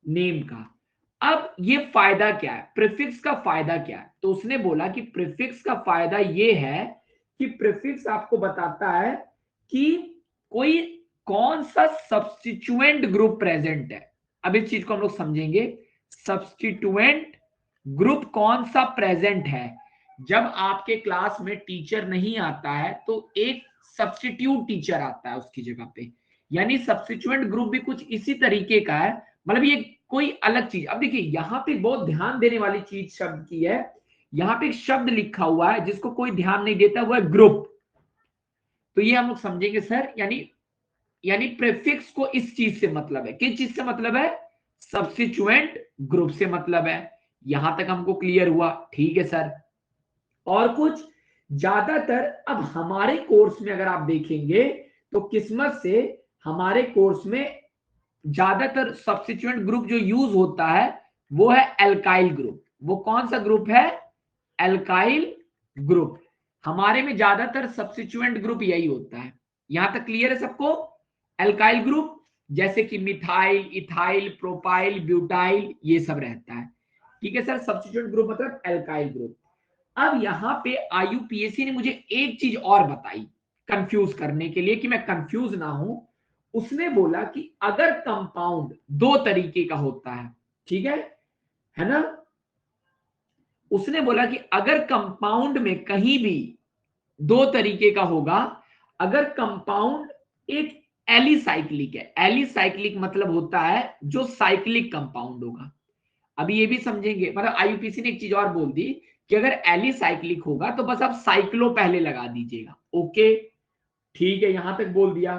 नेम का। अब ये फायदा क्या है, प्रीफिक्स का फायदा क्या है? तो उसने बोला कि प्रीफिक्स का फायदा ये है कि प्रीफिक्स आपको बताता है कि कोई कौन सा सब्स्टिट्यूएंट ग्रुप प्रेजेंट है। अब इस चीज को हम लोग समझेंगे, सब्स्टिट्यूएंट ग्रुप कौन सा प्रेजेंट है। जब आपके क्लास में टीचर नहीं आता है तो एक सब्स्टिट्यूट टीचर आता है उसकी जगह पे। यानी सब्स्टिट्यूएंट ग्रुप भी कुछ इसी तरीके का है, मतलब ये कोई अलग चीज। अब देखिए यहाँ पे बहुत ध्यान देने वाली चीज शब्द की है। यहाँ पे एक शब्द लिखा हुआ है जिसको कोई ध्यान नहीं देता, वो है ग्रुप। तो ये हम लोग समझेंगे सर, यानी प्रीफिक्स को इस चीज से मतलब है। किस चीज से मतलब है? सब्स्टिट्यूएंट ग्रुप से मतलब है। यहां तक हमको क्लियर हुआ? ठीक है सर, और कुछ? ज्यादातर अब हमारे कोर्स में अगर आप देखेंगे तो किस्मत से हमारे कोर्स में ज्यादातर सब्स्टिट्यूएंट ग्रुप जो यूज होता है वो है एल्काइल ग्रुप। वो कौन सा ग्रुप है? Alkyl group. हमारे में ज्यादातर सब्स्टिट्यूएंट ग्रुप यही होता है। यहां तक क्लियर है सबको? एल्काइल ग्रुप जैसे कि मिथाइल, इथाइल, प्रोपाइल, ब्यूटाइल, ये सब रहता है। ठीक है सर, सब्स्टिट्यूएंट ग्रुप मतलब एल्काइल ग्रुप। अब यहां पे आईयूपीएससी ने मुझे एक चीज और बताई कंफ्यूज करने के लिए कि मैं कंफ्यूज ना हूं। उसने बोला कि अगर कंपाउंड दो तरीके का होता है, ठीक है ना? उसने बोला कि अगर कंपाउंड में कहीं भी दो तरीके का होगा, अगर कंपाउंड एक एलिसाइक्लिक है, एलिसाइक्लिक मतलब होता है जो साइक्लिक कंपाउंड होगा। अभी ये भी समझेंगे, मतलब आईयूपीसी ने एक चीज और बोल दी कि अगर एलिसाइक्लिक होगा तो बस आप साइक्लो पहले लगा दीजिएगा। ओके, ठीक है, यहां तक बोल दिया,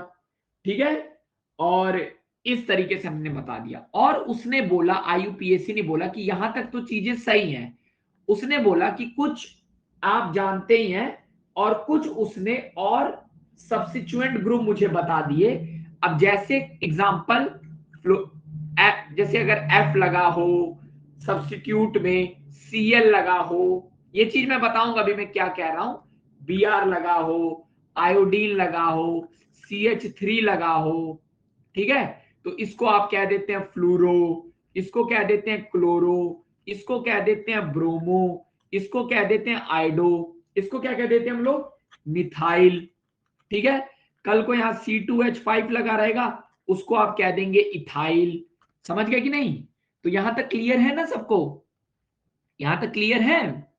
ठीक है। और इस तरीके से हमने बता दिया। और उसने बोला, आईयूपीएसी ने बोला कि यहां तक तो चीजें सही हैं। उसने बोला कि कुछ आप जानते ही हैं और कुछ उसने और सब्स्टिट्यूएंट ग्रुप मुझे बता दिए। अब जैसे एग्जांपल, जैसे अगर एफ लगा हो सब्स्टिट्यूट में, सीएल लगा हो, ये चीज मैं बताऊंगा अभी मैं क्या कह रहा हूं, बीआर लगा हो, आयोडीन लगा हो, CH3 लगा हो, ठीक है। तो इसको आप कह देते हैं फ्लूरो, इसको कह देते हैं क्लोरो, इसको कह देते हैं ब्रोमो, इसको कह देते हैं आइडो, इसको क्या कह देते हैं हम लोग, मिथाइल, ठीक है। कल को यहां C2H5 लगा रहेगा, उसको आप कह देंगे इथाइल। समझ गए कि नहीं? तो यहां तक क्लियर है ना सबको? यहां तक क्लियर है?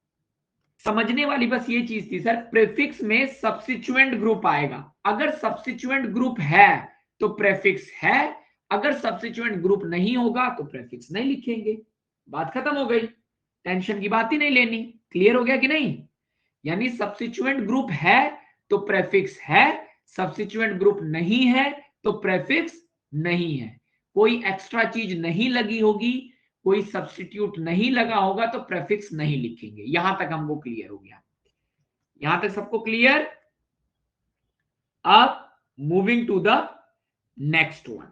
समझने वाली बस ये चीज थी सर, प्रेफिक्स में सब्स्टिट्यूएंट ग्रुप आएगा। अगर सब्स्टिट्यूएंट ग्रुप है तो प्रेफिक्स है, अगर सब्स्टिट्यूएंट ग्रुप नहीं होगा तो प्रेफिक्स नहीं लिखेंगे। बात खत्म हो गई, टेंशन की बात ही नहीं लेनी। क्लियर हो गया कि नहीं? यानी सब्स्टिट्यूएंट ग्रुप है तो प्रेफिक्स है, सब्स्टिट्यूएंट ग्रुप नहीं है तो प्रेफिक्स नहीं है। कोई एक्स्ट्रा चीज नहीं लगी होगी, कोई सब्स्टिट्यूट नहीं लगा होगा तो प्रेफिक्स नहीं लिखेंगे। यहां तक हमको क्लियर हो गया? यहां तक सबको क्लियर? अब moving to the next one.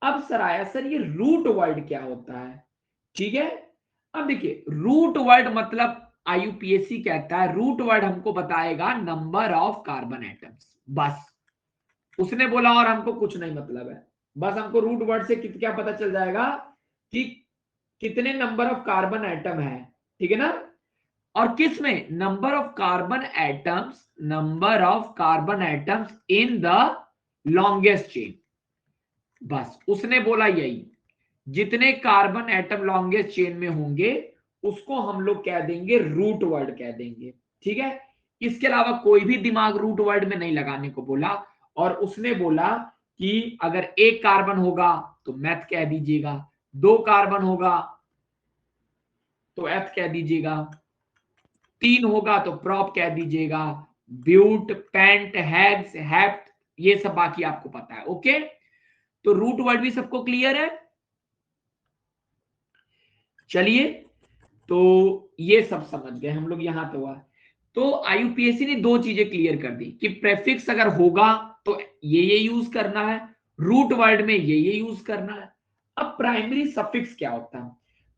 अब सर आया, सर ये रूट वर्ड क्या होता है? ठीक है, अब देखिए रूट वर्ड मतलब आईयूपीएसी कहता है रूट वर्ड हमको बताएगा नंबर ऑफ कार्बन एटम्स, बस। उसने बोला और हमको कुछ नहीं मतलब है, बस हमको रूट वर्ड से क्या पता चल जाएगा कि कितने नंबर ऑफ कार्बन एटम है, ठीक है ना। और किस में? Number of carbon atoms, number of carbon atoms in the longest chain. बस उसने बोला यही, जितने कार्बन एटम लॉन्गेस्ट चेन में होंगे उसको हम लोग कह देंगे रूट वर्ड कह देंगे, ठीक है। इसके अलावा कोई भी दिमाग रूट वर्ड में नहीं लगाने को बोला। और उसने बोला कि अगर एक कार्बन होगा तो मैथ कह दीजिएगा, दो कार्बन होगा तो एथ कह दीजिएगा, तीन होगा तो प्रॉप कह दीजिएगा, ब्यूट, पेंट, हेक्स, हेप्ट, ये सब बाकी आपको पता है। ओके, तो रूट वर्ड भी सबको क्लियर है? चलिए, तो ये सब समझ गए हम लोग, यहां तो हुआ। तो आईयूपीएससी ने दो चीजें क्लियर कर दी कि प्रेफिक्स अगर होगा तो ये यूज करना है, रूट वर्ड में ये यूज करना है। अब प्राइमरी सफिक्स क्या होता है?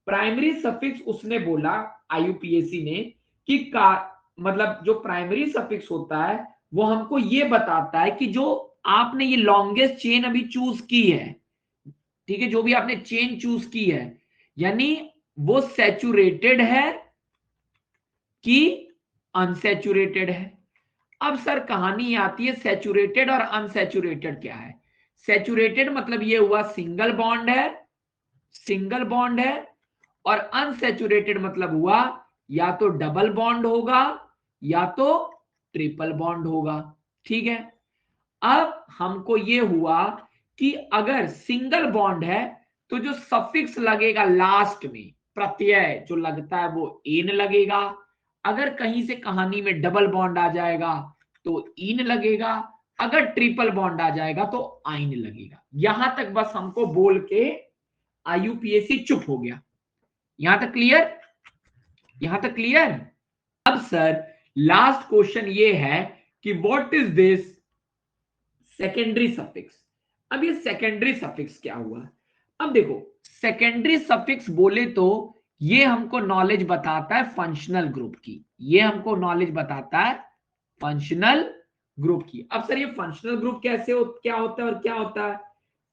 प्राइमरी सफिक्स उसने बोला, आईयूपीएससी ने, कि का मतलब जो प्राइमरी सफिक्स होता है वो हमको ये बताता है कि जो आपने ये लॉन्गेस्ट चेन अभी चूज की है, ठीक है, जो भी आपने चेन चूज की है, यानी वो सैचुरेटेड है कि अनसैचुरेटेड है। अब सर कहानी आती है सैचुरेटेड और अनसैचुरेटेड क्या है। सैचुरेटेड मतलब ये हुआ सिंगल बॉन्ड है, सिंगल बॉन्ड है। और अनसैचुरेटेड मतलब हुआ या तो डबल बॉन्ड होगा या तो ट्रिपल बॉन्ड होगा, ठीक है। अब हमको ये हुआ कि अगर सिंगल बॉन्ड है तो जो सफिक्स लगेगा लास्ट में, प्रत्यय जो लगता है वो एन लगेगा। अगर कहीं से कहानी में डबल बॉन्ड आ जाएगा तो इन लगेगा, अगर ट्रिपल बॉन्ड आ जाएगा तो आइन लगेगा। यहां तक बस हमको बोल के आईयूपीएसी चुप हो गया। यहां तक क्लियर? यहां तक क्लियर? अब सर लास्ट क्वेश्चन ये है कि what is this secondary suffix. अब ये सेकेंडरी सफिक्स क्या हुआ? अब देखो, सेकेंडरी सफिक्स बोले तो ये हमको नॉलेज बताता है फंक्शनल ग्रुप की, ये हमको नॉलेज बताता है फंक्शनल ग्रुप की। अब सर ये फंक्शनल ग्रुप क्या होता है और क्या होता है,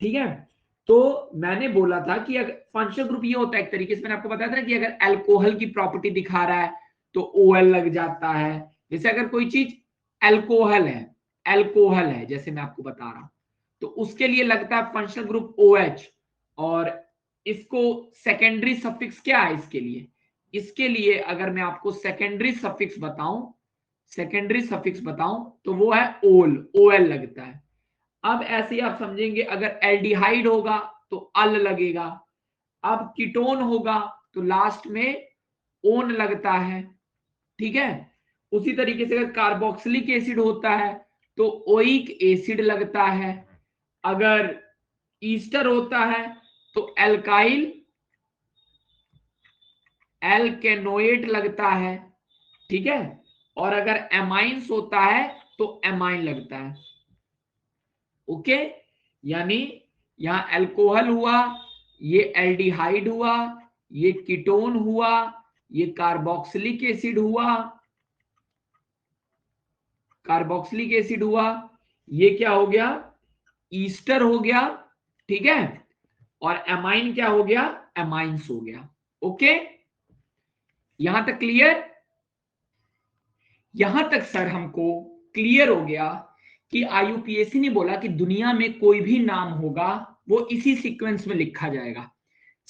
ठीक है। तो मैंने बोला था कि अगर फंक्शनल ग्रुप ये होता है एक तरीके से, मैंने आपको बताया था कि अगर अल्कोहल की प्रॉपर्टी दिखा रहा है तो OL लग जाता है। जैसे अगर कोई चीज अल्कोहल है, अल्कोहल है जैसे मैं आपको बता रहा हूं, तो उसके लिए लगता है फंक्शनल ग्रुप OH। और इसको सेकेंडरी सफिक्स क्या है इसके लिए? इसके लिए अगर मैं आपको सेकेंडरी सफिक्स बताऊं, सेकेंडरी सफिक्स बताऊं तो वो है ओल, OL लगता है। अब ऐसे ही आप समझेंगे, अगर एल्डिहाइड होगा तो अल लगेगा, अब कीटोन होगा तो लास्ट में ओन लगता है, ठीक है। उसी तरीके से अगर कार्बोक्सिलिक एसिड होता है तो ओइक एसिड लगता है, अगर ईस्टर होता है तो एल्काइल एल्केनोएट लगता है, ठीक है, और अगर एमाइंस होता है तो एमाइन लगता है। ओके, यानी यहां अल्कोहल हुआ, ये एल्डिहाइड हुआ, ये कीटोन हुआ, ये कार्बोक्सिलिक एसिड हुआ, कार्बोक्सिलिक एसिड हुआ, ये क्या हो गया, ईस्टर हो गया, ठीक है, और एमाइन क्या हो गया, एमाइंस हो गया। ओके, यहां तक क्लियर? यहां तक सर हमको क्लियर हो गया कि आईयूपीएसी ने बोला कि दुनिया में कोई भी नाम होगा वो इसी सीक्वेंस में लिखा जाएगा।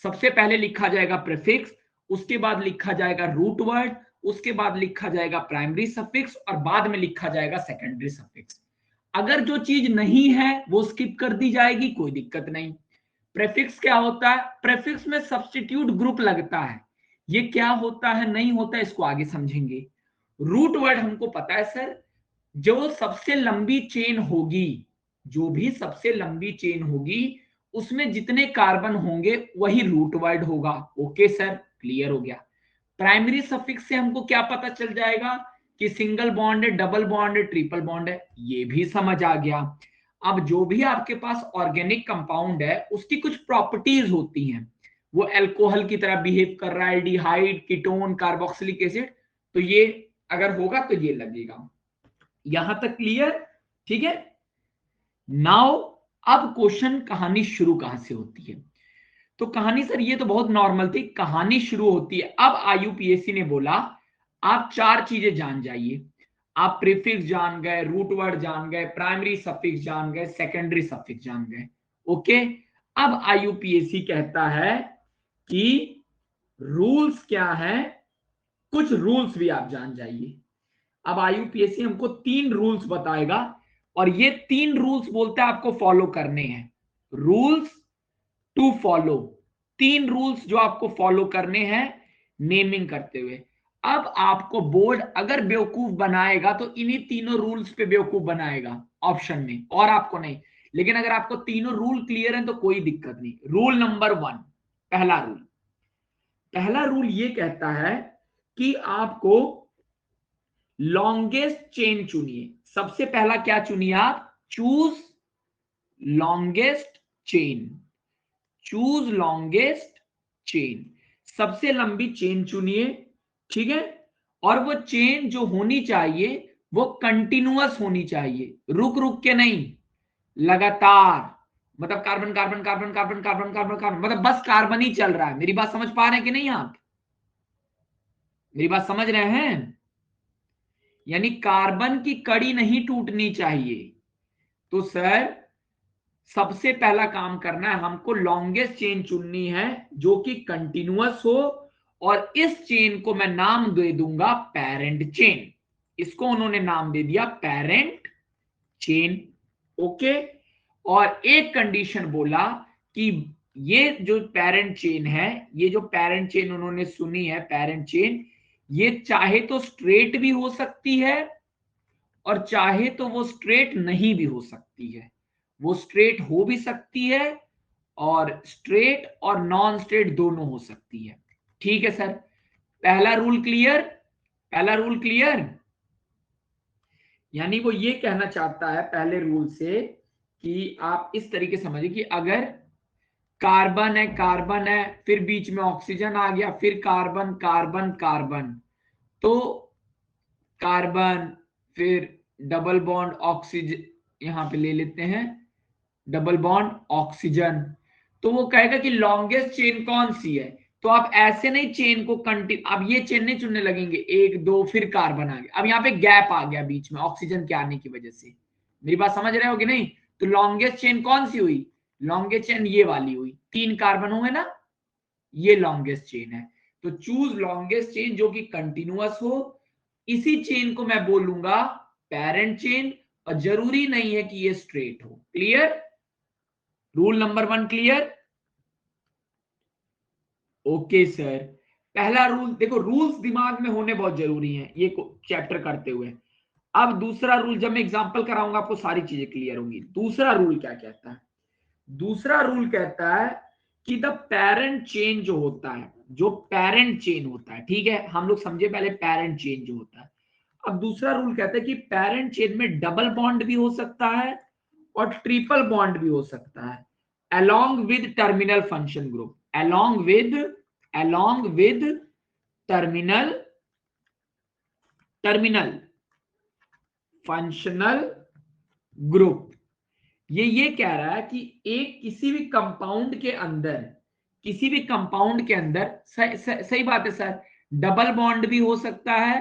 सबसे पहले लिखा जाएगा प्रीफिक्स, उसके बाद लिखा जाएगा रूट वर्ड, उसके बाद लिखा जाएगा प्राइमरी सफिक्स, और बाद में लिखा जाएगा सेकेंडरी सफिक्स। अगर जो चीज नहीं है वो स्किप कर दी जाएगी, कोई दिक्कत नहीं। प्रेफिक्स क्या होता है? प्रेफिक्स में सब्स्टिट्यूट ग्रुप लगता है। ये क्या होता है, नहीं होता, इसको आगे समझेंगे। रूट वर्ड हमको पता है सर, जो सबसे लंबी चेन होगी, जो भी सबसे लंबी चेन होगी उसमें जितने कार्बन होंगे वही रूट वर्ड होगा। ओके सर, क्लियर हो गया। प्राइमरी सफिक्स से हमको क्या पता चल जाएगा कि सिंगल बॉन्ड है, डबल बॉन्ड है, ट्रिपल बॉन्ड है, ये भी समझ आ गया। अब जो भी आपके पास ऑर्गेनिक कंपाउंड है उसकी कुछ प्रॉपर्टीज होती हैं, वो अल्कोहल की तरह बिहेव कर रहा है, एल्डिहाइड, कीटोन, कार्बोक्सिलिक एसिड, तो ये अगर होगा तो ये लगेगा। यहां तक क्लियर? ठीक है। नाउ अब क्वेश्चन, कहानी शुरू कहां से होती है? तो कहानी सर ये तो बहुत नॉर्मल थी, कहानी शुरू होती है अब आईयूपीएसी ने बोला आप चार चीजें जान जाइए। आप प्रीफिक्स जान गए, रूट वर्ड जान गए, प्राइमरी सफिक्स जान गए, सेकेंडरी सफिक्स जान गए। ओके, अब आईयूपीएसी कहता है कि रूल्स क्या है, कुछ रूल्स भी आप जान जाइए। अब आईयूपीएससी हमको 3 रूल्स बताएगा, और ये 3 रूल्स बोलते हैं आपको फॉलो करने हैं। रूल्स टू फॉलो, 3 रूल्स जो आपको फॉलो करने हैं नेमिंग करते हुए। अब आपको बोर्ड अगर बेवकूफ बनाएगा तो इन्हीं तीनों रूल्स पे बेवकूफ बनाएगा ऑप्शन में, और आपको नहीं। लेकिन अगर आपको तीनों रूल क्लियर है तो कोई दिक्कत नहीं। रूल नंबर 1, पहला रूल ये कहता है कि आपको लॉन्गेस्ट चेन चुनिए। सबसे पहला क्या चुनिए आप? Choose longest chain, choose longest chain, सबसे लंबी चेन चुनिए, ठीक है। और वो चेन जो होनी चाहिए वो कंटिन्यूअस होनी चाहिए, रुक रुक के नहीं, लगातार। मतलब carbon carbon carbon carbon carbon carbon carbon, मतलब बस कार्बन ही चल रहा है। मेरी बात समझ पा रहे हैं कि नहीं आप? मेरी बात समझ रहे हैं? यानी कार्बन की कड़ी नहीं टूटनी चाहिए। तो सर सबसे पहला काम करना है, हमको लॉन्गेस्ट चेन चुननी है जो कि कंटिन्यूअस हो, और इस चेन को मैं नाम दे दूंगा पेरेंट चेन। इसको उन्होंने नाम दे दिया पेरेंट चेन। ओके, और एक कंडीशन बोला कि ये जो पेरेंट चेन है, ये जो पेरेंट चेन उन्होंने सुनी है, पेरेंट चेन, ये चाहे तो स्ट्रेट भी हो सकती है और चाहे तो वो स्ट्रेट नहीं भी हो सकती है। वो स्ट्रेट हो भी सकती है और स्ट्रेट और नॉन स्ट्रेट दोनों हो सकती है। ठीक है सर, पहला रूल क्लियर? पहला रूल क्लियर? यानी वो ये कहना चाहता है पहले रूल से कि आप इस तरीके समझिए कि अगर कार्बन है, कार्बन है, फिर बीच में ऑक्सीजन आ गया, फिर कार्बन कार्बन कार्बन, तो कार्बन, फिर डबल बॉन्ड ऑक्सीजन, यहां पे ले लेते हैं डबल बॉन्ड ऑक्सीजन, तो वो कहेगा कि लॉन्गेस्ट चेन कौन सी है। तो आप ऐसे नहीं चेन को कंटिन्यू, अब ये चेन नहीं चुनने लगेंगे, 1 2 फिर कार्बन आ गया, अब यहाँ पे गैप आ गया बीच में ऑक्सीजन के आने की वजह से। मेरी बात समझ रहे हो कि नहीं? तो लॉन्गेस्ट चेन कौन सी हुई? लॉन्गेस्ट चेन ये वाली हुई, 3 कार्बन हुए ना, ये लॉन्गेस्ट चेन है। तो चूज लॉन्गेस्ट चेन जो कि कंटिन्यूअस हो, इसी चेन को मैं बोलूंगा पेरेंट चेन, और जरूरी नहीं है कि ये स्ट्रेट हो। Clear? Rule number 1 clear? Okay sir, पहला रूल देखो, रूल्स दिमाग में होने बहुत जरूरी है ये चैप्टर करते हुए। अब दूसरा रूल, जब मैं एग्जांपल कराऊंगा आपको सारी चीजें क्लियर होंगी। दूसरा रूल क्या कहता है? दूसरा रूल कहता है कि द पेरेंट चेन जो होता है, जो पेरेंट चेन होता है, ठीक है, हम लोग समझे पहले पेरेंट चेन जो होता है। अब दूसरा रूल कहता है कि पेरेंट चेन में डबल बॉन्ड भी हो सकता है और ट्रिपल बॉन्ड भी हो सकता है, along with terminal function group, along with terminal functional group। ये कह रहा है कि एक किसी भी कंपाउंड के अंदर, किसी भी कंपाउंड के अंदर सही बात है सर, डबल बॉन्ड भी हो सकता है,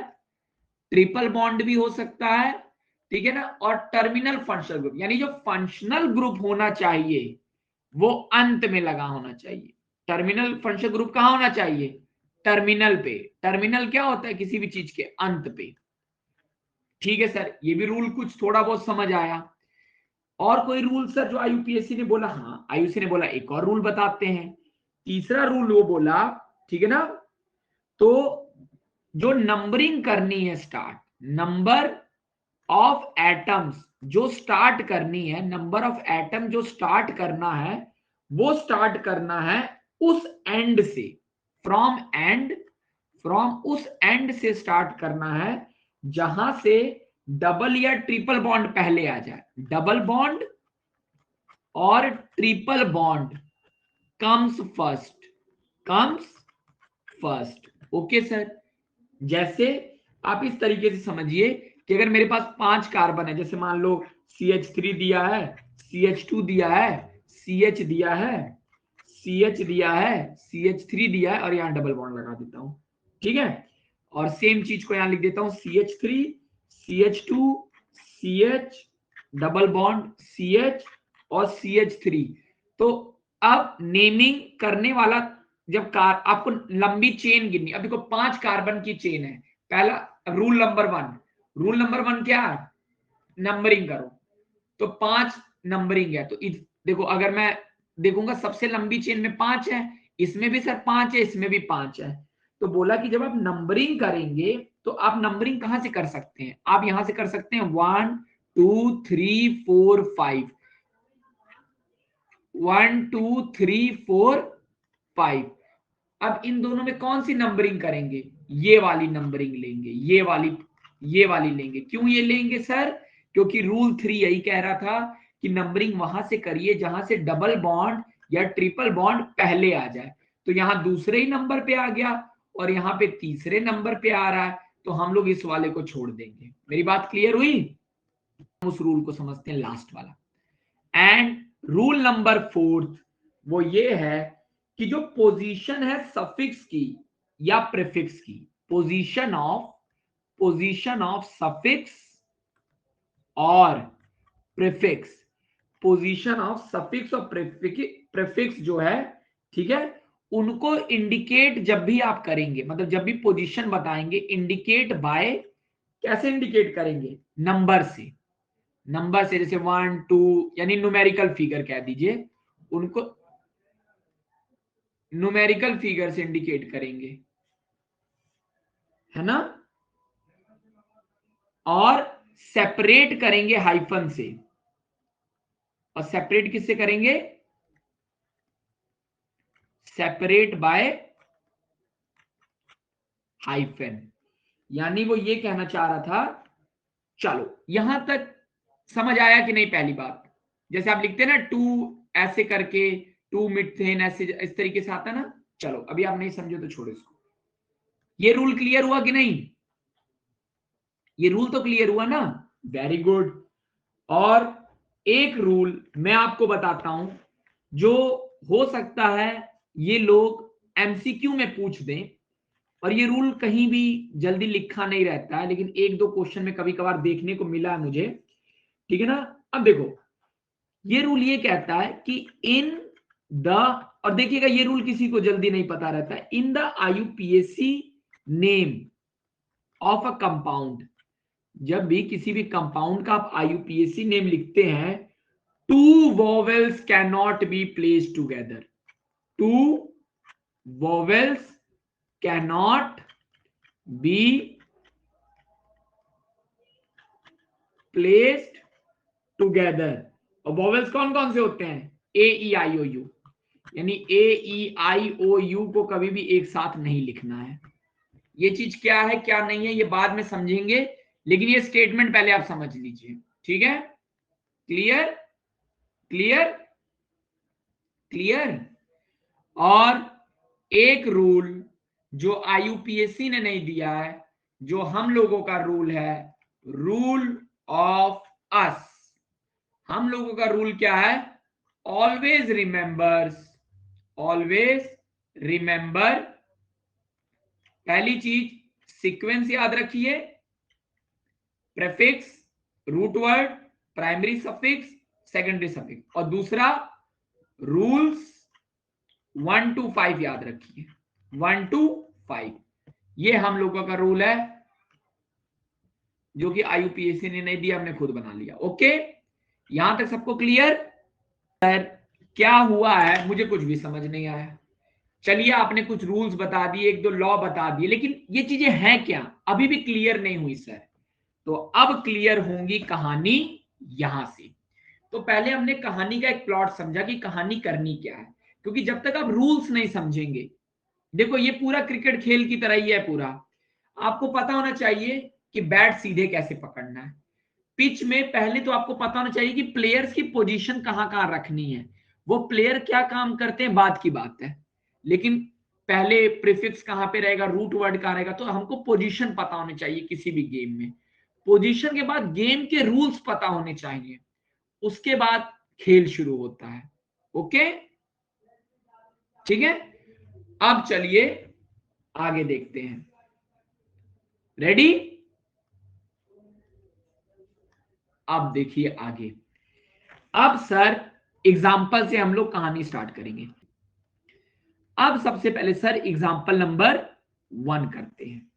ट्रिपल बॉन्ड भी हो सकता है, ठीक है ना, और टर्मिनल फंक्शनल ग्रुप, यानी जो फंक्शनल ग्रुप होना चाहिए वो अंत में लगा होना चाहिए। टर्मिनल फंक्शनल ग्रुप कहां होना चाहिए? टर्मिनल पे। टर्मिनल क्या होता है? किसी भी चीज के अंत पे। ठीक है सर, ये भी रूल कुछ थोड़ा बहुत समझ आया। और कोई रूल सर जो आईयूपीएससी ने बोला? हाँ, आईयूसी ने बोला एक और रूल बताते हैं। तीसरा रूल वो बोला, ठीक है ना, तो जो नंबरिंग करनी है स्टार्ट, नंबर ऑफ एटम्स जो स्टार्ट करनी है, नंबर ऑफ एटम जो स्टार्ट करना है, वो स्टार्ट करना है उस एंड से, फ्रॉम उस एंड से स्टार्ट करना है जहां से डबल या ट्रिपल बॉन्ड पहले आ जाए। डबल बॉन्ड और triple bond comes first. Okay sir, जैसे आप इस तरीके से समझिए कि अगर मेरे पास 5 कार्बन है, जैसे मान लो CH3 दिया है, CH2 दिया है, CH दिया है, CH दिया है, CH3 दिया है, और यहां डबल बॉन्ड लगा देता हूं, ठीक है, और सेम चीज को यहां लिख देता हूं CH3 CH2 CH double bond CH और CH3। तो अब नेमिंग करने वाला, जब आपको लंबी चेन गिननी, अब देखो 5 कार्बन की चेन है, पहला रूल नंबर वन क्या है? नंबरिंग करो। तो 5 नंबरिंग है, तो देखो अगर मैं देखूंगा सबसे लंबी चेन में 5 है, इसमें भी सर 5 है, इसमें भी 5 है। तो बोला कि जब आप नंबरिंग करेंगे तो आप नंबरिंग कहां से कर सकते हैं? आप यहां से कर सकते हैं 1 2 3 4 5, 1 2 3 4 5। अब इन दोनों में कौन सी नंबरिंग करेंगे? ये वाली नंबरिंग लेंगे, ये वाली लेंगे। क्यों ये लेंगे सर? क्योंकि रूल 3 यही कह रहा था कि नंबरिंग वहां से करिए जहां से डबल बॉन्ड या ट्रिपल बॉन्ड पहले आ जाए। तो यहां दूसरे ही नंबर पे आ गया और यहां पे तीसरे नंबर पे आ रहा है, तो हम लोग इस वाले को छोड़ देंगे। मेरी बात क्लियर हुई? उस रूल को समझते हैं, लास्ट वाला। एंड रूल नंबर 4 वो ये है कि जो पोजीशन है सफिक्स की या प्रीफिक्स की, पोजीशन ऑफ सफिक्स और प्रीफिक्स, पोजीशन ऑफ सफिक्स और प्रीफिक्स जो है, ठीक है, उनको इंडिकेट जब भी आप करेंगे, मतलब जब भी पोजीशन बताएंगे, इंडिकेट बाय, कैसे इंडिकेट करेंगे? नंबर से। नंबर से, जैसे 1 2, यानी न्यूमेरिकल फिगर कह दीजिए, उनको न्यूमेरिकल फिगर से इंडिकेट करेंगे, है ना, और सेपरेट करेंगे हाइफन से। और सेपरेट किससे करेंगे? Separate by hyphen. यानी वो ये कहना चाह रहा था, चलो यहां तक समझ आया कि नहीं? पहली बात, जैसे आप लिखते हैं ना 2 ऐसे करके, 2 मिथेन ऐसे, इस तरीके से आता ना। चलो अभी आप नहीं समझे तो छोड़ो इसको। ये रूल क्लियर हुआ कि नहीं? ये रूल तो क्लियर हुआ ना? Very good. और एक रूल मैं आपको बताता हूं जो हो सकता है ये लोग एमसीक्यू में पूछ दें, और ये रूल कहीं भी जल्दी लिखा नहीं रहता है, लेकिन एक दो क्वेश्चन में कभी कभार देखने को मिला है मुझे, ठीक है ना। अब देखो, ये रूल ये कहता है कि इन द, और देखिएगा ये रूल किसी को जल्दी नहीं पता रहता है, in the IUPAC name of a compound, जब भी किसी भी कंपाउंड का आप आईयूपीएसी नेम लिखते हैं, two vowels can not be placed together, two vowels can not be placed together. और वॉवेल्स कौन कौन से होते हैं? ए ई आई ओ यू, यानी ए ई आई ओ यू को कभी भी एक साथ नहीं लिखना है। ये चीज क्या है क्या नहीं है ये बाद में समझेंगे, लेकिन ये स्टेटमेंट पहले आप समझ लीजिए, ठीक है? Clear clear clear. और एक रूल जो आईयूपीएसी ने नहीं दिया है, जो हम लोगों का रूल है, रूल ऑफ अस। हम लोगों का रूल क्या है? ऑलवेज रिमेंबर, पहली चीज सीक्वेंस याद रखिए, prefix, root word, primary suffix, secondary suffix. और दूसरा रूल्स 1 to 5 याद रखिए, 1 to 5। ये हम लोगों का रूल है जो कि आईयूपीएसी ने नहीं दिया, हमने खुद बना लिया। ओके, यहां तक सबको क्लियर? सर क्या हुआ है मुझे कुछ भी समझ नहीं आया। चलिए आपने कुछ रूल्स बता दिए, एक दो लॉ बता दिए, लेकिन ये चीजें हैं क्या अभी भी क्लियर नहीं हुई सर। तो अब क्लियर होंगी कहानी यहां से। तो पहले हमने कहानी का एक प्लॉट समझा कि कहानी करनी क्या है, क्योंकि जब तक आप रूल्स नहीं समझेंगे, देखो ये पूरा क्रिकेट खेल की तरह ही है पूरा। आपको पता होना चाहिए कि बैट सीधे कैसे पकड़ना है। पिच में पहले तो आपको पता होना चाहिए कि प्लेयर्स की पोजीशन कहां कहां रखनी है, वो प्लेयर क्या काम करते हैं बात की बात है, लेकिन पहले प्रीफिक्स कहां पे रहेगा, रूट वर्ड कहां रहेगा, तो हमको पोजीशन पता होनी चाहिए किसी भी गेम में। पोजीशन के बाद गेम के रूल्स पता होने चाहिए, उसके बाद खेल शुरू होता है। ओके ठीक है, अब चलिए आगे देखते हैं। रेडी? अब देखिए आगे। अब सर एग्जाम्पल से हम लोग कहानी स्टार्ट करेंगे। अब सबसे पहले सर एग्जाम्पल नंबर 1 करते हैं।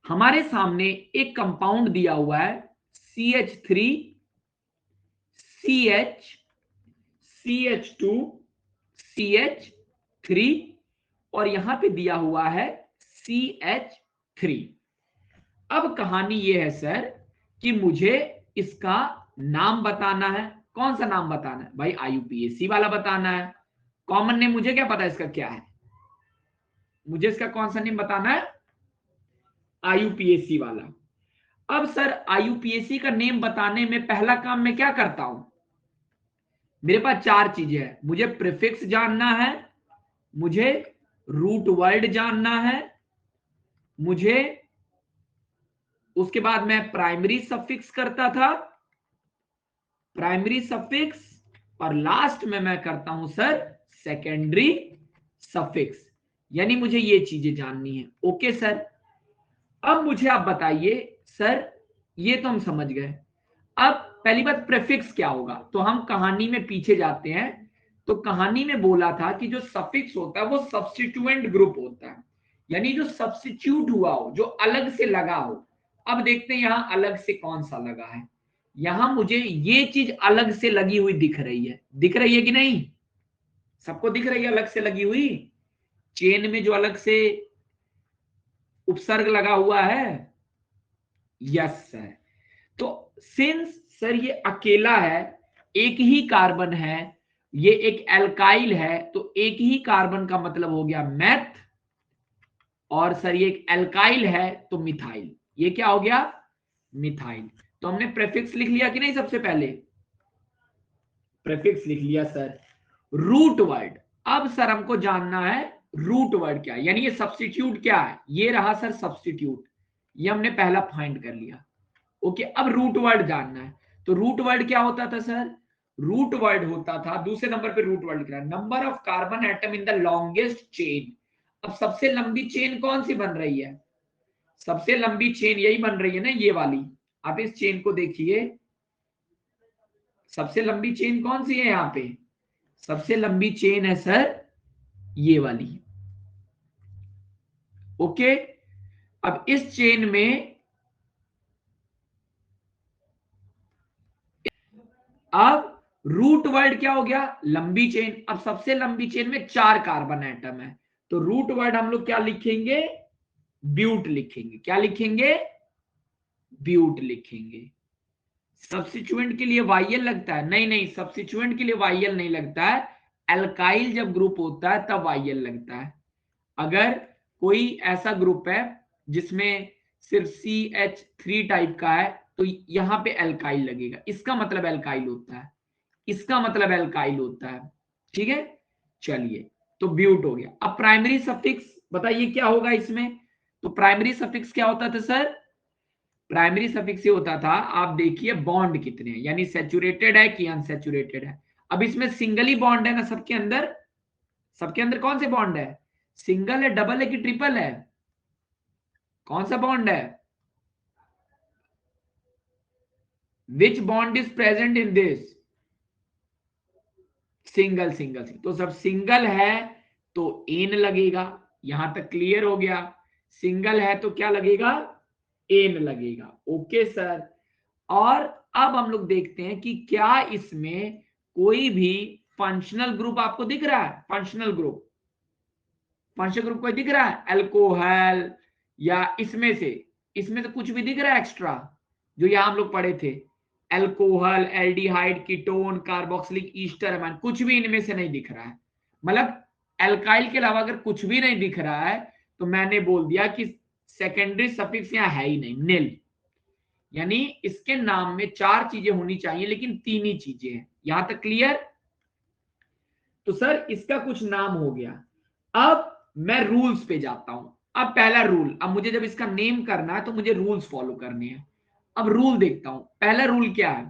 हमारे सामने एक कंपाउंड दिया हुआ है CH3 CH CH2 CH3 और यहां पे दिया हुआ है CH3। अब कहानी ये है सर कि मुझे इसका नाम बताना है। कौन सा नाम बताना है भाई? आईयूपीएसी वाला बताना है। कॉमन नेम मुझे क्या पता है इसका क्या है, मुझे इसका कौन सा नेम बताना है? आईयूपीएसी वाला। अब सर आईयूपीएसी का नेम बताने में पहला काम मैं क्या करता हूं? मेरे पास 4 चीजें हैं। मुझे प्रीफिक्स जानना है, मुझे रूट वर्ड जानना है, मुझे उसके बाद मैं प्राइमरी सफिक्स करता था, प्राइमरी सफिक्स, और लास्ट में मैं करता हूं सर सेकेंडरी सफिक्स। यानी मुझे ये चीजें जाननी है। ओके सर, अब मुझे आप बताइए सर, ये तो हम समझ गए। अब पहली बात प्रीफिक्स क्या होगा, तो हम कहानी में पीछे जाते हैं। तो कहानी में बोला था कि जो सफिक्स होता है वो सब्स्टिट्यूएंट ग्रुप होता है, यानी जो सब्स्टिट्यूट हुआ हो, जो अलग से लगा हो। अब देखते हैं यहां अलग से कौन सा लगा है। यहां मुझे ये चीज अलग से लगी हुई दिख रही है, दिख रही है कि नहीं? सबको दिख रही है अलग से लगी हुई? चेन में जो अलग से उपसर्ग लगा हुआ है, यस सर। तो सिंस सर ये अकेला है, एक ही कार्बन है, ये एक एल्काइल है, तो एक ही कार्बन का मतलब हो गया मैथ, और सर ये एक एल्काइल है तो मिथाइल। ये क्या हो गया? मिथाइल। तो हमने प्रेफिक्स लिख लिया कि नहीं? सबसे पहले प्रेफिक्स लिख लिया सर। रूट वर्ड, अब सर हमको जानना है रूट वर्ड क्या है, यानी ये सब्स्टिट्यूट क्या है। ये रहा सर सब्स्टिट्यूट, ये हमने पहला फाइंड कर लिया। ओके, अब रूट वर्ड जानना है। तो रूट वर्ड क्या होता था सर? रूट वर्ड होता था, दूसरे नंबर पे रूट वर्ड लिख रहा है, number of carbon atom in the longest chain. अब सबसे लंबी चेन कौन सी बन रही है? सबसे लंबी चेन यही बन रही है ना, ये वाली। आप इस चेन को देखिए, सबसे लंबी चेन कौन सी है यहां पे? सबसे लंबी चेन है सर ये वाली। ओके, अब इस चेन में अब रूट वर्ड क्या हो गया? लंबी चेन। अब सबसे लंबी चेन में 4 कार्बन एटम है, तो रूट वर्ड हम लोग क्या लिखेंगे? ब्यूट लिखेंगे। क्या लिखेंगे? ब्यूट लिखेंगे। सब्स्टिट्यूएंट के लिए YL लगता है? नहीं नहीं, सब्स्टिट्यूएंट के लिए YL नहीं लगता है। एल्काइल जब ग्रुप होता है तब YL लगता है। अगर कोई ऐसा ग्रुप है जिसमें सिर्फ CH3 टाइप का है तो यहां पे एल्काइल लगेगा, इसका मतलब एल्काइल होता है, इसका मतलब एल्काइल होता है। ठीक है, चलिए, तो ब्यूट हो गया। अब प्राइमरी सफिक्स बताइए क्या होगा इसमें। तो प्राइमरी सफिक्स क्या होता था सर? प्राइमरी सफिक्स ये होता था, आप देखिए बॉन्ड कितने हैं, यानी सैचुरेटेड है कि अनसैचुरेटेड है। अब इसमें सिंगल ही बॉन्ड है ना सबके अंदर? सबके अंदर कौन से बॉन्ड है? सिंगल है, डबल है कि ट्रिपल है? कौन सा बॉन्ड है? विच bond is present in this? Single single single. तो सब सिंगल है तो एन लगेगा, यहां तक क्लियर हो गया। सिंगल है तो क्या लगेगा? एन लगेगा। Okay sir. और अब हम लोग देखते हैं कि क्या इसमें कोई भी फंक्शनल ग्रुप आपको दिख रहा है? फंक्शनल ग्रुप, फंक्शनल ग्रुप कोई दिख रहा है? अल्कोहल या इसमें से कुछ भी दिख रहा है एक्स्ट्रा जो यहां हम लोग पढ़े थे? Alcohol, aldehyde, ketone, carboxylic Easter amine, कुछ भी इनमें से नहीं दिख रहा है। मतलब एल्काइल के अलावा अगर कुछ भी नहीं दिख रहा है तो मैंने बोल दिया कि सेकेंडरी सफिक्स यहां है ही नहीं, नील। यानी इसके नाम में 4 चीजें होनी चाहिए लेकिन 3 ही चीजें हैं। यहां तक क्लियर? तो सर इसका कुछ नाम हो गया। अब मैं रूल्स पे जाता हूं। अब पहला रूल, अब मुझे जब इसका नेम करना है तो मुझे रूल्स फॉलो करने हैं। अब रूल देखता हूं, पहला रूल क्या है?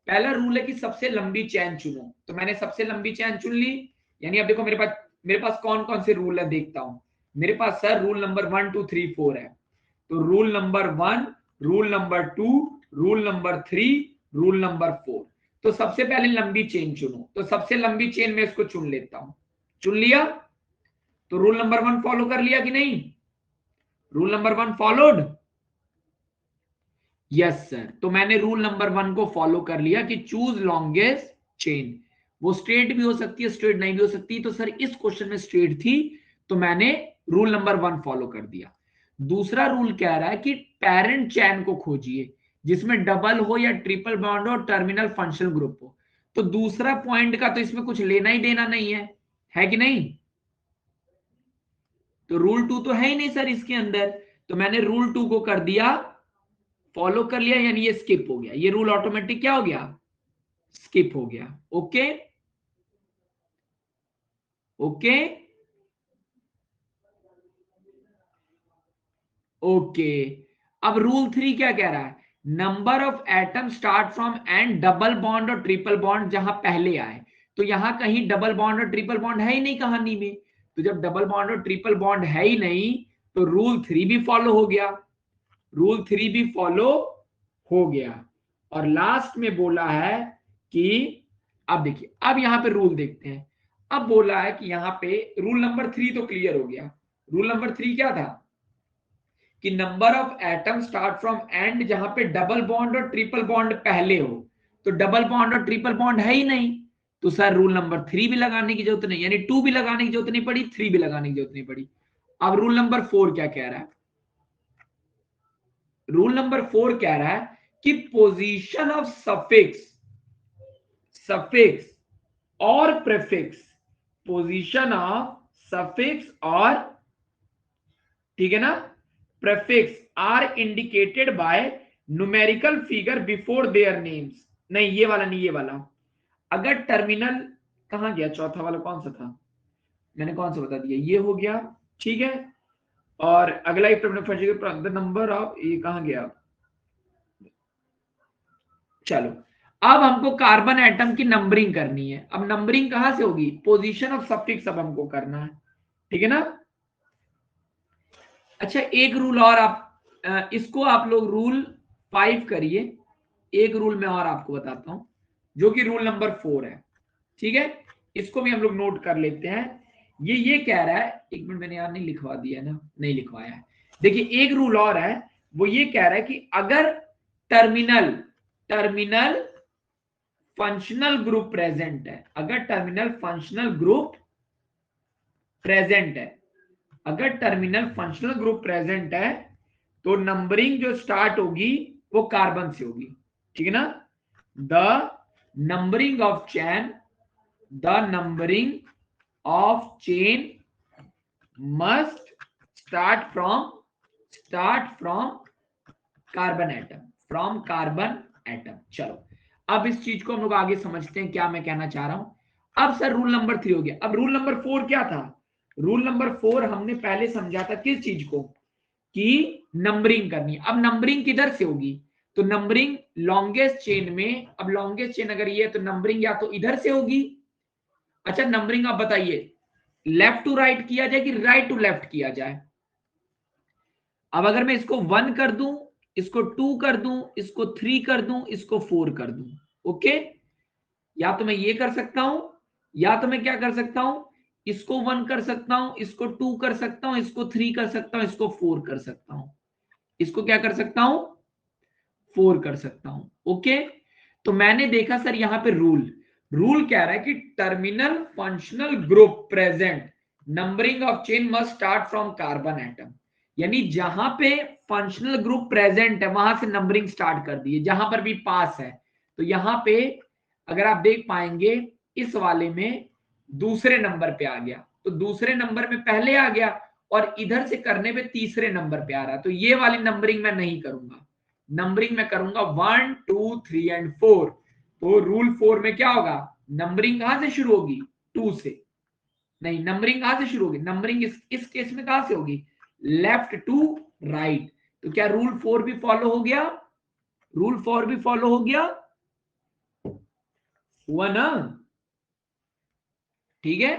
पहला रूल है कि सबसे लंबी चैन चुनो। तो मैंने सबसे लंबी चैन चुन ली। यानी अब देखो मेरे पास कौन कौन से रूल है देखता हूं। मेरे पास सर रूल नंबर 1 2 3 4 है। तो rule number 1, rule number 2, rule number 3, rule number 4। तो सबसे पहले लंबी चेन चुनो। तो सबसे लंबी चेन में इसको चुन लेता हूं। चुन लिया? तो रूल नंबर 1 फॉलो कर लिया कि नहीं? Rule number 1 followed? Yes sir. तो मैंने रूल नंबर 1 को फॉलो कर लिया कि चूज लॉन्गेस्ट चेन। वो स्ट्रेट भी हो सकती है, स्ट्रेट नहीं भी हो सकती। तो सर इस क्वेश्चन में स्ट्रेट थी तो मैंने रूल नंबर 1 फॉलो कर दिया। दूसरा रूल कह रहा है कि पेरेंट चैन को खोजिए जिसमें डबल हो या ट्रिपल बॉन्ड हो, टर्मिनल फंक्शनल ग्रुप हो। तो दूसरा पॉइंट का तो इसमें कुछ लेना ही देना नहीं है कि नहीं? तो रूल 2 तो है ही नहीं सर इसके अंदर। तो मैंने रूल 2 को कर दिया, फॉलो कर लिया, यानी ये स्किप हो गया। ये रूल ऑटोमेटिक क्या हो गया? स्किप हो गया। Okay okay okay. अब रूल 3 क्या कह रहा है? Number of atom start from and double bond और ट्रिपल बॉन्ड जहां पहले आए। तो यहां कहीं डबल बॉन्ड और ट्रिपल बॉन्ड है ही नहीं कहानी में। तो जब डबल बॉन्ड और ट्रिपल बॉन्ड है ही नहीं तो रूल 3 भी फॉलो हो गया। रूल 3 भी फॉलो हो गया। और लास्ट में बोला है कि अब देखिए, अब यहां पे रूल देखते हैं। अब बोला है कि यहां पे रूल नंबर 3 तो क्लियर हो गया। रूल नंबर 3 क्या था? कि number of atom start from and जहां पे डबल बॉन्ड और ट्रिपल बॉन्ड पहले हो। तो डबल बॉन्ड और ट्रिपल बॉन्ड है ही नहीं। तो सर रूल नंबर 3 भी लगाने की जरूरत नहीं, यानी 2 भी लगाने की जरूरत नहीं पड़ी, 3 भी लगाने की जरूरत नहीं पड़ी। अब रूल नंबर 4 क्या कह रहा है? रूल नंबर 4 कह रहा है कि पोजीशन ऑफ सफिक्स और प्रेफिक्स, पोजीशन ऑफ सफिक्स और, ठीक है ना, prefix are indicated by numerical figure before their names. नहीं ये वाला नहीं, ये वाला। अगर टर्मिनल, कहां गया चौथा वाला? कौन सा था? मैंने कौन सा बता दिया? ये हो गया। ठीक है। और अगला एक द नंबर ऑफ, ये कहां गया? चलो, अब हमको कार्बन एटम की नंबरिंग करनी है। अब नंबरिंग कहां से होगी? पोजीशन ऑफ सफिक्स अब हमको करना है। ठीक है ना? अच्छा, एक रूल और आप इसको आप लोग रूल 5 करिए। एक रूल मैं और आपको बताता हूं जो कि रूल नंबर 4 है। ठीक है, इसको भी हम लोग नोट कर लेते हैं। ये कह रहा है, एक मिनट, मैंने यार नहीं लिखवा दिया ना, नहीं लिखवाया है। देखिए एक रूल और है, वो ये कह रहा है कि अगर terminal terminal functional group present है, अगर टर्मिनल फंक्शनल ग्रुप प्रेजेंट है, अगर टर्मिनल फंक्शनल ग्रुप प्रेजेंट है तो नंबरिंग जो स्टार्ट होगी वो कार्बन से होगी। ठीक है ना? The numbering of chain, the numbering of chain must start from carbon atom, from carbon atom. चलो अब इस चीज को हम लोग आगे समझते हैं क्या मैं कहना चाह रहा हूं। अब सर रूल नंबर 3 हो गया, अब रूल नंबर 4 क्या था? रूल नंबर 4 हमने पहले समझा था किस चीज को, कि नंबरिंग करनी। अब नंबरिंग किधर से होगी? तो नंबरिंग लॉन्गेस्ट चेन में, अब लॉन्गेस्ट चेन अगर ये है तो नंबरिंग या तो इधर से होगी। अच्छा नंबरिंग आप बताइए, लेफ्ट टू राइट किया जाए कि राइट टू लेफ्ट किया जाए? अब अगर मैं इसको 1 कर दूं, इसको 2 कर दूं, इसको 3 कर दूं, इसको 4 कर दूं, ओके? या तो मैं ये कर सकता हूं, या तो मैं क्या कर सकता हूं, इसको 1 कर सकता हूं, इसको 2 कर सकता हूं, इसको 3 कर सकता हूं, इसको 4 कर सकता हूं। इसको क्या कर सकता हूं? 4 कर सकता हूं, ओके? तो मैंने देखा सर यहां पे रूल कह रहा है कि terminal functional group present numbering of chain must start from carbon atom. यानी जहां पे फंक्शनल ग्रुप प्रेजेंट है वहां से नंबरिंग स्टार्ट कर दी है, जहां पर भी पास है। तो यहां पे अगर आप देख पाएंगे इस वाले में दूसरे नंबर पे आ गया, तो दूसरे नंबर में पहले आ गया, और इधर से करने पे तीसरे नंबर पे आ रहा है। तो ये वाली नंबरिंग मैं नहीं करूंगा, नंबरिंग में करूंगा 1 2 3 एंड 4। तो रूल 4 में क्या होगा? नंबरिंग कहां से शुरू होगी? 2 से। नहीं, नंबरिंग कहां से शुरू होगी? नंबरिंग इस केस में कहां से होगी? Left to right. तो क्या रूल 4 भी फॉलो हो गया? रूल 4 भी फॉलो हो गया, हुआ ना? ठीक है,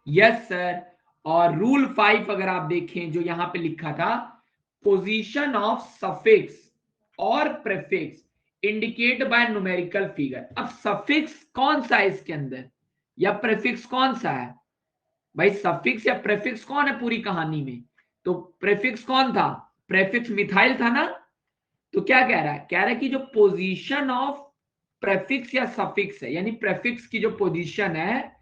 यस सर। और रूल 5 अगर आप देखें जो यहां पे लिखा था, पोजीशन ऑफ सफिक्स और prefix indicate bye numerical figure. अब सफिक्स कौन सा है इसके अंदर, या प्रेफिक्स कौन सा है? भाई सफिक्स या प्रेफिक्स कौन है पूरी कहानी में? तो प्रेफिक्स कौन था? प्रेफिक्स मिथाइल था ना? तो क्या कह रहा है? कह रहा है कि जो पोजीशन ऑफ प्रेफिक्स या सफिक्स है, यानी प्रेफिक्स की जो पोजीशन है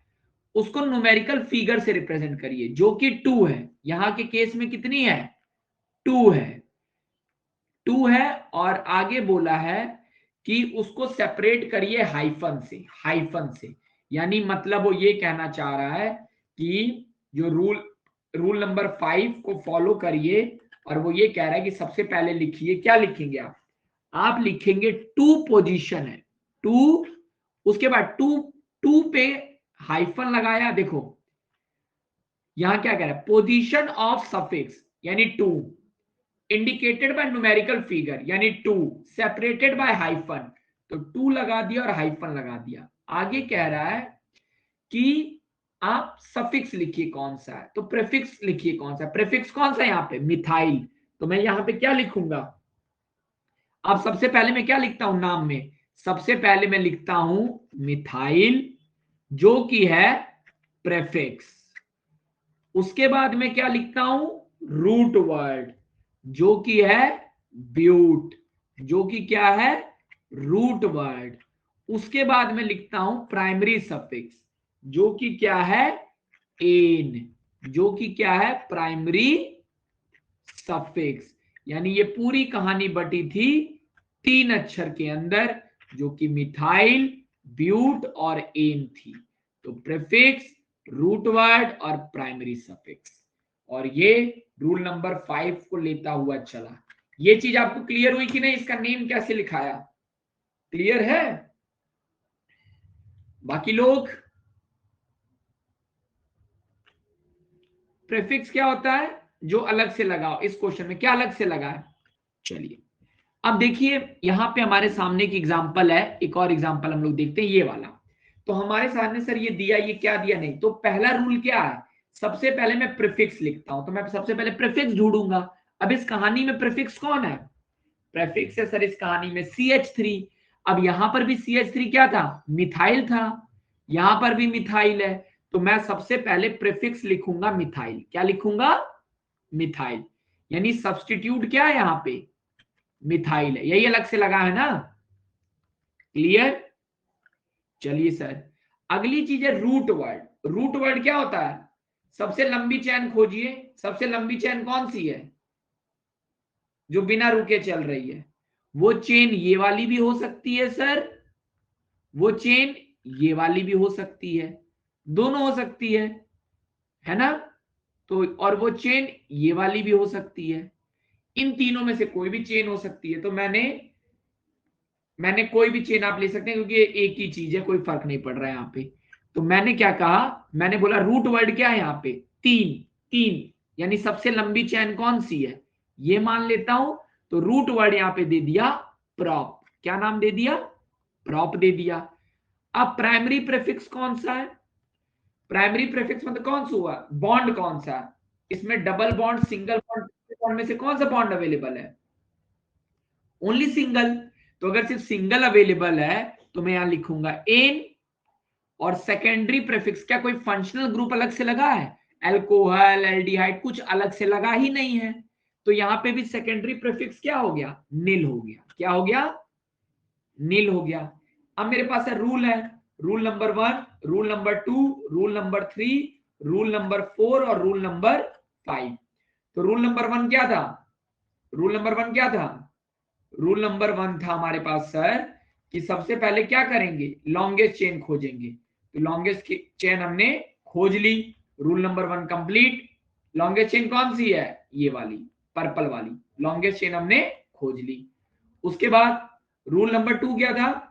उसको न्यूमेरिकल फिगर से रिप्रेजेंट करिए, जो कि 2 है। यहां के केस में कितनी है? 2 है, 2 है। और आगे बोला है कि उसको सेपरेट करिए हाइफन से, हाइफन से। यानी मतलब वो ये कहना चाह रहा है कि जो रूल नंबर 5 को फॉलो करिए, और वो ये कह रहा है कि सबसे पहले लिखिए, क्या लिखेंगे आप लिखेंगे 2 पोजीशन है, 2, उसके बाद 2 पे हाइफन लगाया। देखो यहां क्या कह रहा है, पोजीशन ऑफ सफिक्स यानी 2 इंडिकेटेड बाय न्यूमेरिकल फिगर यानी 2 सेपरेटेड बाय हाइफन, तो 2 लगा दिया और हाइफन लगा दिया। आगे कह रहा है कि आप सफिक्स लिखिए कौन सा है, तो प्रेफिक्स लिखिए कौन सा है। प्रेफिक्स कौन सा है यहाँ पे? मिथाइल। तो मैं यहाँ पे क्या लिखूंगा? अब सबसे पहले मैं क्या लिखता हूं नाम में? सबसे पहले मैं लिखता हूं मिथाइल, जो कि है प्रेफिक्स। उसके बाद में क्या लिखता हूं? रूट वर्ड, जो कि है ब्यूट, जो कि क्या है? Root word. उसके बाद में लिखता हूं प्राइमरी सफिक्स, जो कि क्या है? एन, जो कि क्या है? Primary suffix. यानी ये पूरी कहानी बटी थी 3 अक्षर के अंदर, जो कि मिथाइल, ब्यूट और एन थी। तो प्रीफिक्स, रूट वर्ड और प्राइमरी सफिक्स। और ये रूल नंबर 5 को लेता हुआ चला। ये चीज आपको क्लियर हुई कि नहीं? इसका नेम कैसे लिखाया, क्लियर है बाकी लोग? प्रीफिक्स क्या होता है? जो अलग से लगाओ। इस क्वेश्चन में क्या अलग से लगा है? चलिए अब देखिए यहां पे हमारे सामने एक एग्जांपल है, एक और एग्जांपल हम लोग देखते हैं, ये वाला। तो हमारे सामने सर ये दिया, ये क्या दिया? नहीं, तो पहला रूल क्या है? सबसे पहले मैं प्रीफिक्स लिखता हूं, तो मैं सबसे पहले प्रीफिक्स ढूंढूंगा। अब इस कहानी में प्रीफिक्स कौन है? प्रीफिक्स है सर इस कहानी में CH3। अब यहां पर भी CH3 क्या था? मिथाइल था। यहां पर भी मिथाइल है, तो मैं सबसे पहले प्रीफिक्स लिखूंगा मिथाइल। क्या लिखूंगा? मिथाइल। यानी सब्सटीट्यूट क्या है यहाँ पे? मिथाइल है, यही अलग से लगा है ना? क्लियर? चलिए सर, अगली चीज है रूट वर्ड। रूट वर्ड क्या होता है? सबसे लंबी चैन खोजिए। सबसे लंबी चैन कौन सी है जो बिना रुके चल रही है? वो चेन ये वाली भी हो सकती है सर, वो चेन ये वाली भी हो सकती है, दोनों हो सकती है ना। तो और वो चेन ये वाली भी हो सकती है, इन तीनों में से कोई भी चेन हो सकती है। तो मैंने कोई भी चेन आप ले सकते हैं, क्योंकि एक ही चीज है, कोई फर्क नहीं पड़ रहा है यहाँ पे। तो मैंने क्या कहा, मैंने बोला रूट वर्ड क्या है यहाँ पे, तीन। तीन यानी सबसे लंबी चेन कौन सी है, ये मान लेता हूं। तो रूट वर्ड यहाँ पे दे दिया प्रॉप। क्या नाम दे दिया, प्रॉप दे दिया। अब प्राइमरी प्रेफिक्स कौन सा है, प्राइमरी प्रेफिक्स मतलब कौन सा हुआ, बॉन्ड कौन सा है, इसमें double bond, single bond, bond में से कौन सा बॉन्ड अवेलेबल है, ओनली सिंगल। तो अगर सिर्फ सिंगल अवेलेबल है तो मैं यहां लिखूंगा एन। और सेकेंडरी प्रेफिक्स, क्या कोई फंक्शनल ग्रुप अलग से लगा है, एल्कोहल, एल्डिहाइड, कुछ अलग से लगा ही नहीं है। तो यहां पे भी सेकेंडरी प्रेफिक्स क्या हो गया, नील हो गया। क्या हो गया, नील हो गया। अब मेरे पास है रूल है, rule number 1, rule number 2, rule number 3, rule number 4 और रूल नंबर 5। तो रूल नंबर 1 क्या था, रूल नंबर 1 क्या था, रूल नंबर 1 था हमारे पास सर कि सबसे पहले क्या करेंगे, लॉन्गेस्ट चेन खोजेंगे। तो लॉन्गेस्ट चेन हमने खोज ली, rule number 1 complete. Longest chain कौन सी है, ये वाली पर्पल वाली, लॉन्गेस्ट चेन हमने खोज ली। उसके बाद रूल नंबर 2 क्या था,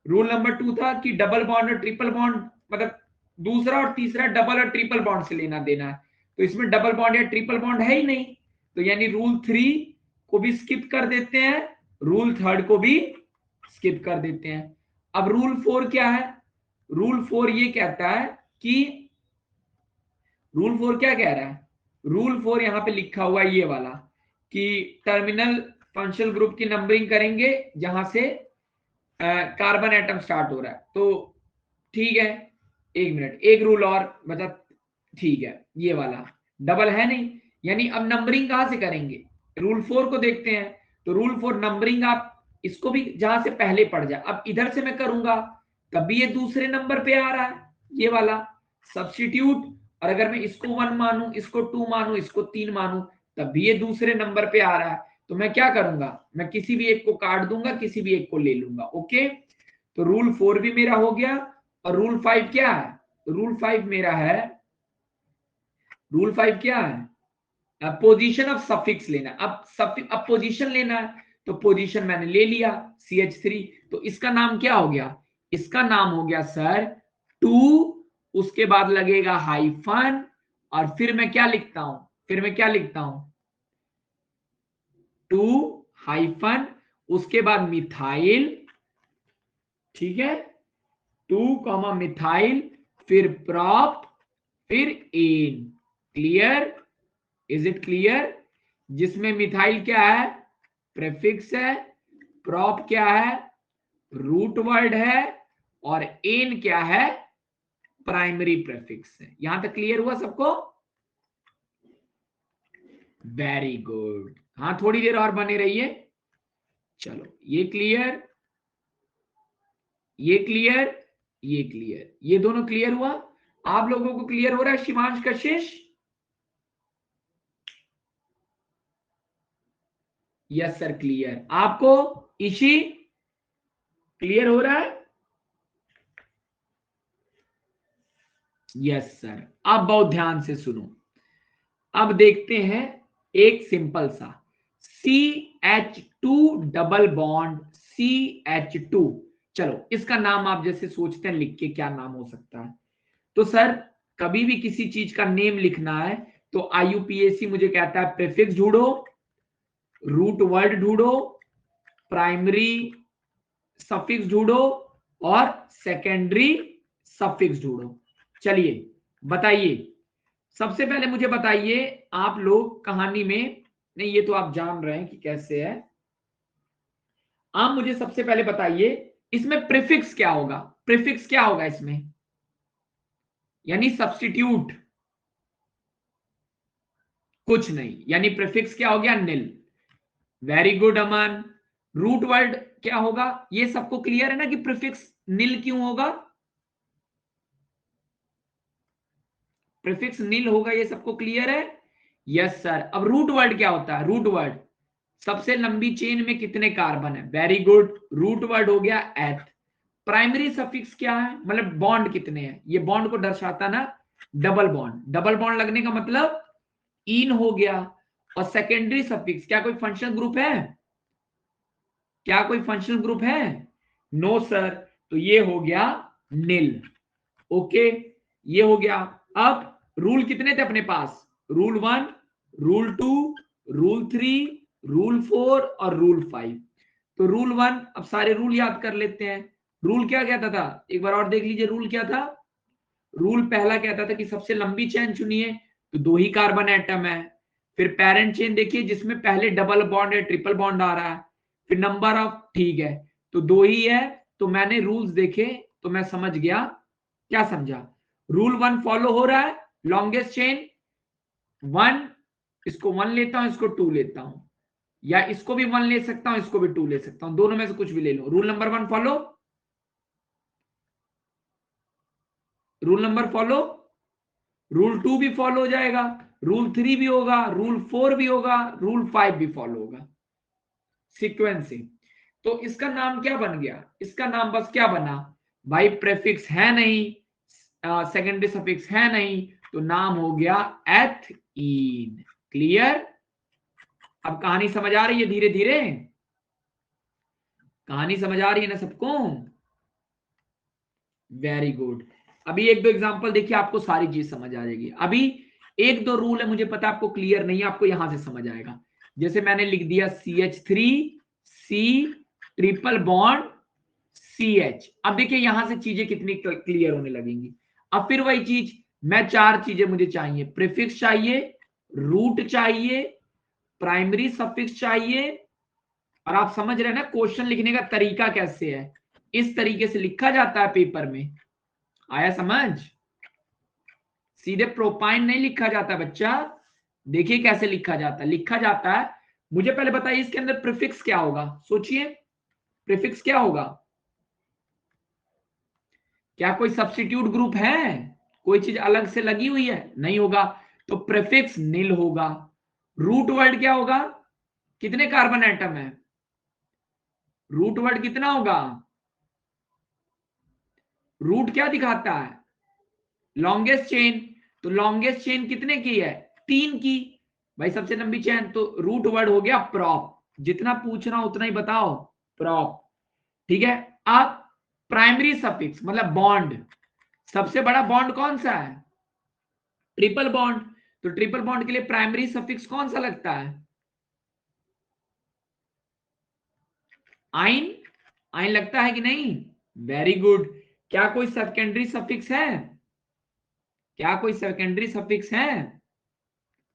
रूल नंबर 2 था कि डबल बॉन्ड और ट्रिपल बॉन्ड, मतलब दूसरा और तीसरा डबल और ट्रिपल बॉन्ड से लेना देना है। तो इसमें डबल बॉन्ड या ट्रिपल बॉन्ड है ही नहीं, तो यानी रूल 3 को भी स्किप कर देते हैं, रूल 3 को भी स्किप कर देते हैं। अब रूल 4 क्या है, रूल 4 ये कहता है कि, रूल 4 क्या कह रहा है, रूल 4 यहां पे लिखा हुआ है ये वाला कि टर्मिनल फंक्शनल ग्रुप की नंबरिंग करेंगे जहां से कार्बन एटम स्टार्ट हो रहा है। तो ठीक है, एक मिनट, एक रूल और बता, ठीक है ये वाला डबल है नहीं, यानी अब नंबरिंग कहां से करेंगे, रूल 4 को देखते हैं। तो रूल 4 नंबरिंग आप इसको भी जहां से पहले पड़ जाए, अब इधर से मैं करूंगा तब भी ये दूसरे नंबर पे आ रहा है, ये वाला सब्स्टिट्यूट। और अगर मैं इसको 1 मानूं, इसको 2 मानूं, इसको 3 मानूं, तब भी ये दूसरे नंबर पे आ रहा है। तो मैं क्या करूंगा, मैं किसी भी एक को काट दूंगा, किसी भी एक को ले लूंगा। ओके, तो रूल 4 भी मेरा हो गया। और रूल 5 क्या है, रूल 5 मेरा है, रूल 5 क्या है, पोजीशन ऑफ सफिक्स लेना। अब पोजीशन लेना है, तो पोजीशन मैंने ले लिया CH3, तो इसका नाम क्या हो गया, इसका नाम हो गया सर 2, उसके बाद लगेगा हाइफन, और फिर मैं क्या लिखता हूं, फिर मैं क्या लिखता हूं, 2 हाइफन, उसके बाद मिथाइल, ठीक है, 2 मिथाइल, फिर प्रॉप, फिर ane. Clear, is it clear, जिसमें मिथाइल क्या है, प्रेफिक्स है, प्रॉप क्या है, रूट वर्ड है, और एन क्या है, प्राइमरी प्रेफिक्स है। यहां तक क्लियर हुआ सबको, वेरी गुड। हाँ थोड़ी देर और बने रहिए। चलो ये क्लियर, ये क्लियर, ये क्लियर, ये दोनों क्लियर हुआ। आप लोगों को क्लियर हो रहा है शिवांश, कशिश, यस सर क्लियर। आपको इशी क्लियर हो रहा है, यस सर। अब बहुत ध्यान से सुनो, अब देखते हैं एक सिंपल सा CH2 डबल बॉन्ड CH2। चलो इसका नाम आप जैसे सोचते हैं लिख के क्या नाम हो सकता है। तो सर कभी भी किसी चीज का नेम लिखना है तो IUPAC मुझे कहता है प्रीफिक्स ढूंढो, रूट वर्ड ढूंढो, प्राइमरी सफिक्स ढूंढो, और सेकेंडरी सफिक्स ढूंढो। चलिए बताइए, सबसे पहले मुझे बताइए आप लोग कहानी में, नहीं ये तो आप जान रहे हैं कि कैसे है, आप मुझे सबसे पहले बताइए इसमें प्रीफिक्स क्या होगा, प्रीफिक्स क्या होगा इसमें, यानी सब्स्टिट्यूट, कुछ नहीं, यानी प्रीफिक्स क्या हो गया, निल। वेरी गुड अमन। रूट वर्ड क्या होगा, ये सबको क्लियर है ना कि प्रीफिक्स निल क्यों होगा, प्रीफिक्स निल होगा, ये सबको क्लियर है, यस सर। अब रूट वर्ड क्या होता है, रूट वर्ड सबसे लंबी चेन में कितने कार्बन है, वेरी गुड, रूट वर्ड हो गया एथ। प्राइमरी सफिक्स क्या है, मतलब बॉन्ड कितने हैं, ये बॉन्ड को दर्शाता ना डबल बॉन्ड, डबल बॉन्ड लगने का मतलब इन हो गया। और सेकेंडरी सफिक्स क्या कोई फंक्शनल ग्रुप है, क्या कोई फंक्शनल ग्रुप है, नो सर, तो ये हो गया नील। ओके, ये हो गया। अब रूल कितने थे अपने पास, रूल 1, रूल 2, रूल 3, रूल 4 और रूल 5। तो रूल 1, अब सारे रूल याद कर लेते हैं। रूल क्या कहता था, एक बार और देख लीजिए, रूल क्या था। रूल पहला कहता था कि सबसे लंबी चेन चुनिए, तो 2 ही कार्बन एटम है। फिर पेरेंट चेन देखिए जिसमें पहले डबल बॉन्ड है, ट्रिपल बॉन्ड आ रहा है। फिर नंबर ऑफ, ठीक है, तो 2 ही है। तो मैंने रूल्स देखे तो मैं समझ गया, क्या समझा, रूल 1 फॉलो हो रहा है, लॉन्गेस्ट चेन 1, इसको 1 लेता हूं, इसको 2 लेता हूं, या इसको भी 1 ले सकता हूं, इसको भी 2 ले सकता हूं, दोनों में से कुछ भी ले लो। Rule number 1 follow, rule number follow, rule 2 भी फॉलो हो जाएगा, रूल 3 भी होगा, रूल 4 भी होगा, रूल 5 भी फॉलो होगा, सीक्वेंसिंग। तो इसका नाम क्या बन गया, इसका नाम बस क्या बना भाई, प्रेफिक्स है नहीं, सेकेंडरी सफिक्स है नहीं, तो नाम हो गया एथीन। क्लियर, अब कहानी समझ आ रही है धीरे धीरे, कहानी समझ आ रही है ना सबको, वेरी गुड। अभी एक दो एग्जांपल देखिए, आपको सारी चीज समझ आ जाएगी। अभी एक दो रूल है, मुझे पता आपको क्लियर नहीं है, आपको यहां से समझ आएगा। जैसे मैंने लिख दिया CH3C ट्रिपल बॉन्ड CH। अब देखिए यहां से चीजें कितनी क्लियर होने लगेंगी। अब फिर वही चीज, मैं 4 चीजें मुझे चाहिए, प्रीफिक्स चाहिए, रूट चाहिए, प्राइमरी सफिक्स चाहिए, और आप समझ रहे हैं ना क्वेश्चन लिखने का तरीका कैसे है, इस तरीके से लिखा जाता है पेपर में। आया समझ, सीधे प्रोपाइन नहीं लिखा जाता बच्चा, देखिए कैसे लिखा जाता है, लिखा जाता है। मुझे पहले बताइए इसके अंदर प्रीफिक्स क्या होगा, सोचिए प्रीफिक्स क्या होगा, क्या कोई सब्स्टिट्यूट ग्रुप है, कोई चीज अलग से लगी हुई है, नहीं होगा, तो प्रीफिक्स नील होगा। रूट वर्ड क्या होगा, कितने कार्बन एटम है, रूट वर्ड कितना होगा, रूट क्या दिखाता है, लॉन्गेस्ट चेन, तो लॉन्गेस्ट चेन कितने की है, 3 की, भाई सबसे लंबी चेन, तो रूट वर्ड हो गया प्रॉप, जितना पूछना उतना ही बताओ, प्रॉप। ठीक है, अब प्राइमरी सफिक्स मतलब बॉन्ड, सबसे बड़ा बॉन्ड कौन सा है, ट्रिपल बॉन्ड, तो ट्रिपल बॉन्ड के लिए प्राइमरी सफिक्स कौन सा लगता है, आइन, आइन लगता है कि नहीं, वेरी गुड। क्या कोई सेकेंडरी सफिक्स है, क्या कोई सेकेंडरी सफिक्स है,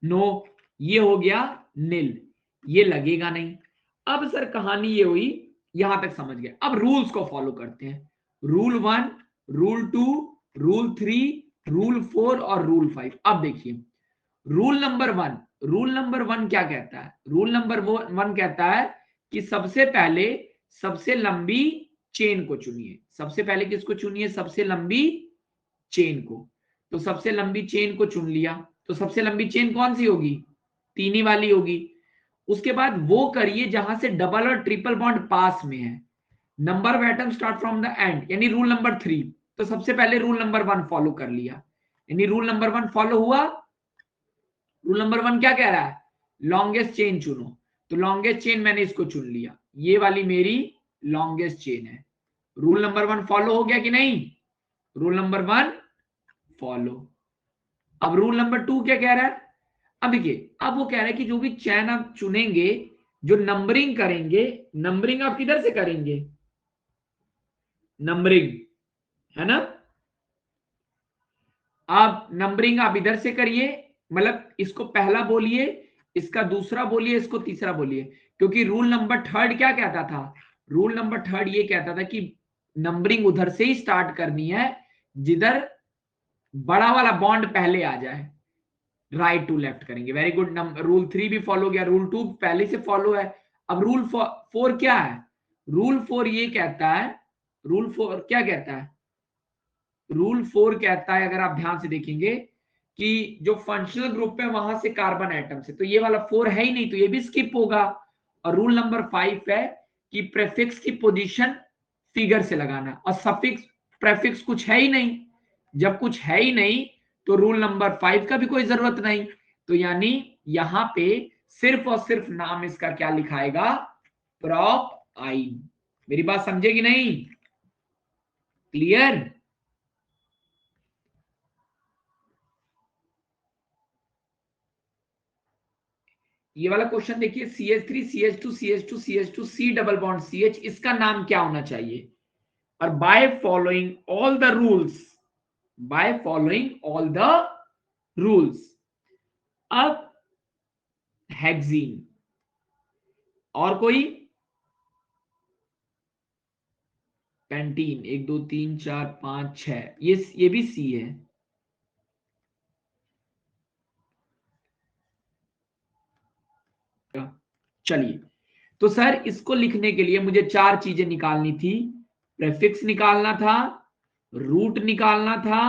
नो, ये हो गया नील, ये लगेगा नहीं। अब सर कहानी ये हुई, यहां तक समझ गए, अब रूल्स को फॉलो करते हैं। रूल 1, रूल 2, रूल 3, रूल 4 और रूल 5। अब देखिए रूल नंबर 1, रूल नंबर 1 क्या कहता है, रूल नंबर 1 कहता है कि सबसे पहले सबसे लंबी चेन को चुनिए, सबसे पहले किसको चुनिए, सबसे लंबी चेन को। तो सबसे लंबी चेन को चुन लिया, तो सबसे लंबी चेन कौन सी होगी, 3 ही वाली होगी। उसके बाद वो करिए जहां से डबल और ट्रिपल बॉन्ड पास में है, number of atom start from the end, यानी रूल नंबर 3। तो सबसे पहले रूल नंबर 1 फॉलो कर लिया, यानी रूल नंबर 1 फॉलो हुआ। रूल नंबर 1 क्या कह रहा है, लॉन्गेस्ट चेन चुनो, तो लॉन्गेस्ट चेन मैंने इसको चुन लिया, ये वाली मेरी लॉन्गेस्ट चेन है। रूल नंबर 1 फॉलो हो गया कि नहीं, रूल नंबर 1 फॉलो। अब रूल नंबर 2 क्या कह रहा है, अब देखिए, अब वो कह रहा है कि जो भी चैन आप चुनेंगे, जो नंबरिंग करेंगे, नंबरिंग आप किधर से करेंगे, नंबरिंग, है ना, आप नंबरिंग आप इधर से करिए, मतलब इसको पहला बोलिए, इसका दूसरा बोलिए, इसको तीसरा बोलिए, क्योंकि रूल नंबर 3 क्या कहता था, रूल नंबर 3 ये कहता था कि नंबरिंग उधर से ही स्टार्ट करनी है जिधर बड़ा वाला बॉन्ड पहले आ जाए, राइट टू लेफ्ट करेंगे, वेरी गुड। रूल 3 भी फॉलो गया, रूल 2 पहले से फॉलो है। अब रूल 4 क्या है, रूल 4 ये कहता है, रूल 4 क्या कहता है, रूल 4 कहता है, अगर आप ध्यान से देखेंगे कि जो फंक्शनल ग्रुप है वहां से कार्बन एटम से, तो ये वाला 4 है ही नहीं, तो ये भी स्किप होगा। और रूल नंबर 5 है कि प्रेफिक्स की पोजीशन फिगर से लगाना, और सफिक्स प्रेफिक्स कुछ है ही नहीं। जब कुछ है ही नहीं तो रूल नंबर 5 का भी कोई जरूरत नहीं। तो यानी यहां पे सिर्फ और सिर्फ नाम इसका क्या लिखाएगा, प्रॉप आइन। मेरी बात समझेगी नहीं? क्लियर? ये वाला क्वेश्चन देखिए, CH3 CH2 CH2 CH2 C double bond CH, इसका नाम क्या होना चाहिए? और by following all the rules, by following all the rules. अब हेक्सीन, और कोई? पेंटीन, 1 2 3 4 5 6, ये भी सी है। चलिए, तो सर इसको लिखने के लिए मुझे 4 चीजें निकालनी थी। प्रेफिक्स निकालना था, रूट निकालना था,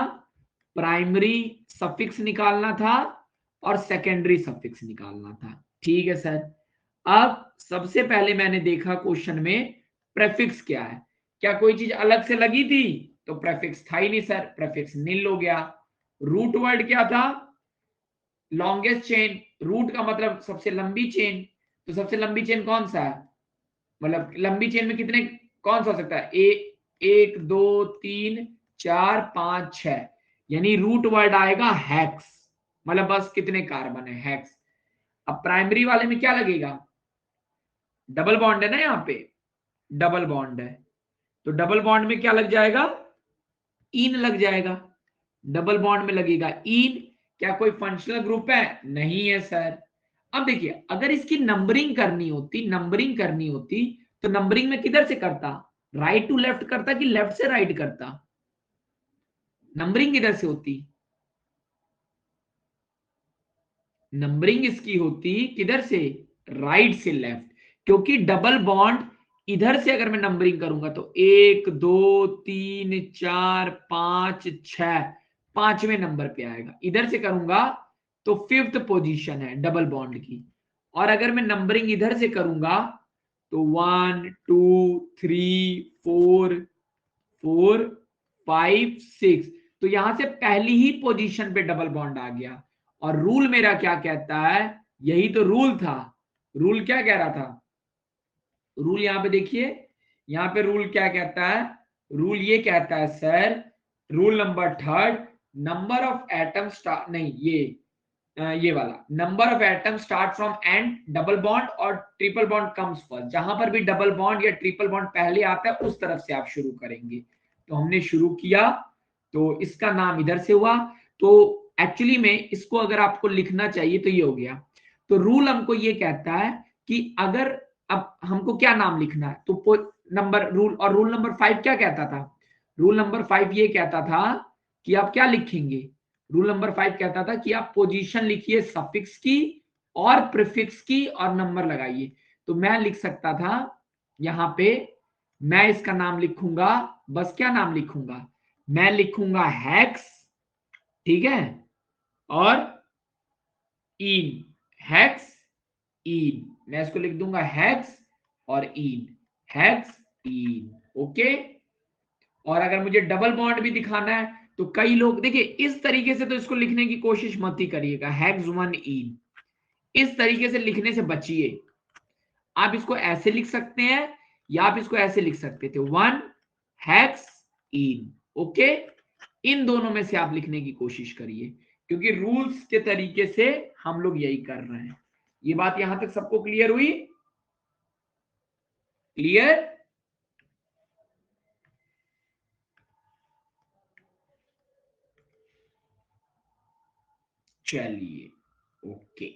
प्राइमरी सफिक्स निकालना था, और सेकेंडरी सफिक्स निकालना था। ठीक है सर। अब सबसे पहले मैंने देखा क्वेश्चन में प्रेफिक्स क्या है, क्या कोई चीज अलग से लगी थी? तो प्रेफिक्स था ही नहीं सर, प्रेफिक्स नील हो गया। रूट वर्ड क्या था? Longest chain. रूट का मतलब सबसे लंबी चेन, तो सबसे लंबी चेन कौन सा है? मतलब लंबी चेन में कितने, कौन सा हो सकता है? 1 2 3 4 5 6, यानी रूट वर्ड आएगा हेक्स। मतलब बस कितने कार्बन है, हेक्स। अब प्राइमरी वाले में क्या लगेगा? डबल बॉन्ड है ना, यहाँ पे डबल बॉन्ड है, तो डबल बॉन्ड में क्या लग जाएगा? इन लग जाएगा। डबल बॉन्ड में लगेगा इन। क्या कोई फंक्शनल ग्रुप है? नहीं है सर। अब देखिए, अगर इसकी नंबरिंग करनी होती, नंबरिंग करनी होती, तो नंबरिंग में किधर से करता? राइट टू लेफ्ट करता कि लेफ्ट से राइट करता? नंबरिंग किधर से होती? नंबरिंग इसकी होती किधर से? राइट से लेफ्ट। क्योंकि डबल बॉन्ड इधर से अगर मैं नंबरिंग करूंगा तो 1 2 3 4 5 6, 5वें नंबर पे आएगा। इधर से करूंगा तो 5th पोजीशन है डबल बॉन्ड की। और अगर मैं नंबरिंग इधर से करूंगा तो 1 2 3 4 4 5 6, तो यहां से पहली ही पोजीशन पे डबल बॉन्ड आ गया। और रूल मेरा क्या कहता है? यही तो रूल था। रूल क्या कह रहा था? रूल यहां पे देखिए, यहां पे रूल क्या कहता है? रूल ये कहता है sir, rule number 3, number of atom start, नहीं ये वाला, number of atom start from and double bond और ट्रिपल बॉन्ड कम्स फर्स्ट। जहां पर भी डबल बॉन्ड या ट्रिपल बॉन्ड पहले आता है उस तरफ से आप शुरू करेंगे। तो हमने शुरू किया, तो इसका नाम इधर से हुआ। तो एक्चुअली में इसको अगर आपको लिखना चाहिए तो ये हो गया। तो रूल हमको ये कहता है कि अगर, अब हमको क्या नाम लिखना है, तो नंबर रूल, और रूल नंबर 5 क्या कहता था? रूल नंबर 5 ये कहता था कि आप क्या लिखेंगे? रूल नंबर 5 कहता था कि आप पोजीशन लिखिए सफिक्स की और प्रीफिक्स की और नंबर लगाइए। तो मैं लिख सकता था यहां पे, मैं इसका नाम लिखूंगा, बस क्या नाम लिखूंगा? मैं लिखूंगा हेक्स, ठीक है, और इन, हेक्स इन, मैं इसको लिख दूंगा हेक्स और इन, हेक्स इन। ओके। और अगर मुझे डबल बॉन्ड भी दिखाना है तो कई लोग, देखिए इस तरीके से तो इसको लिखने की कोशिश मत ही करिएगा, हेक्स 1 इन, इस तरीके से लिखने से बचिए। आप इसको ऐसे लिख सकते हैं या आप इसको ऐसे लिख सकते थे, 1 हेक्स इन। ओके, इन दोनों में से आप लिखने की कोशिश करिए, क्योंकि रूल्स के तरीके से हम लोग यही कर रहे हैं। ये बात यहां तक सबको क्लियर हुई? क्लियर? चलिए, ओके।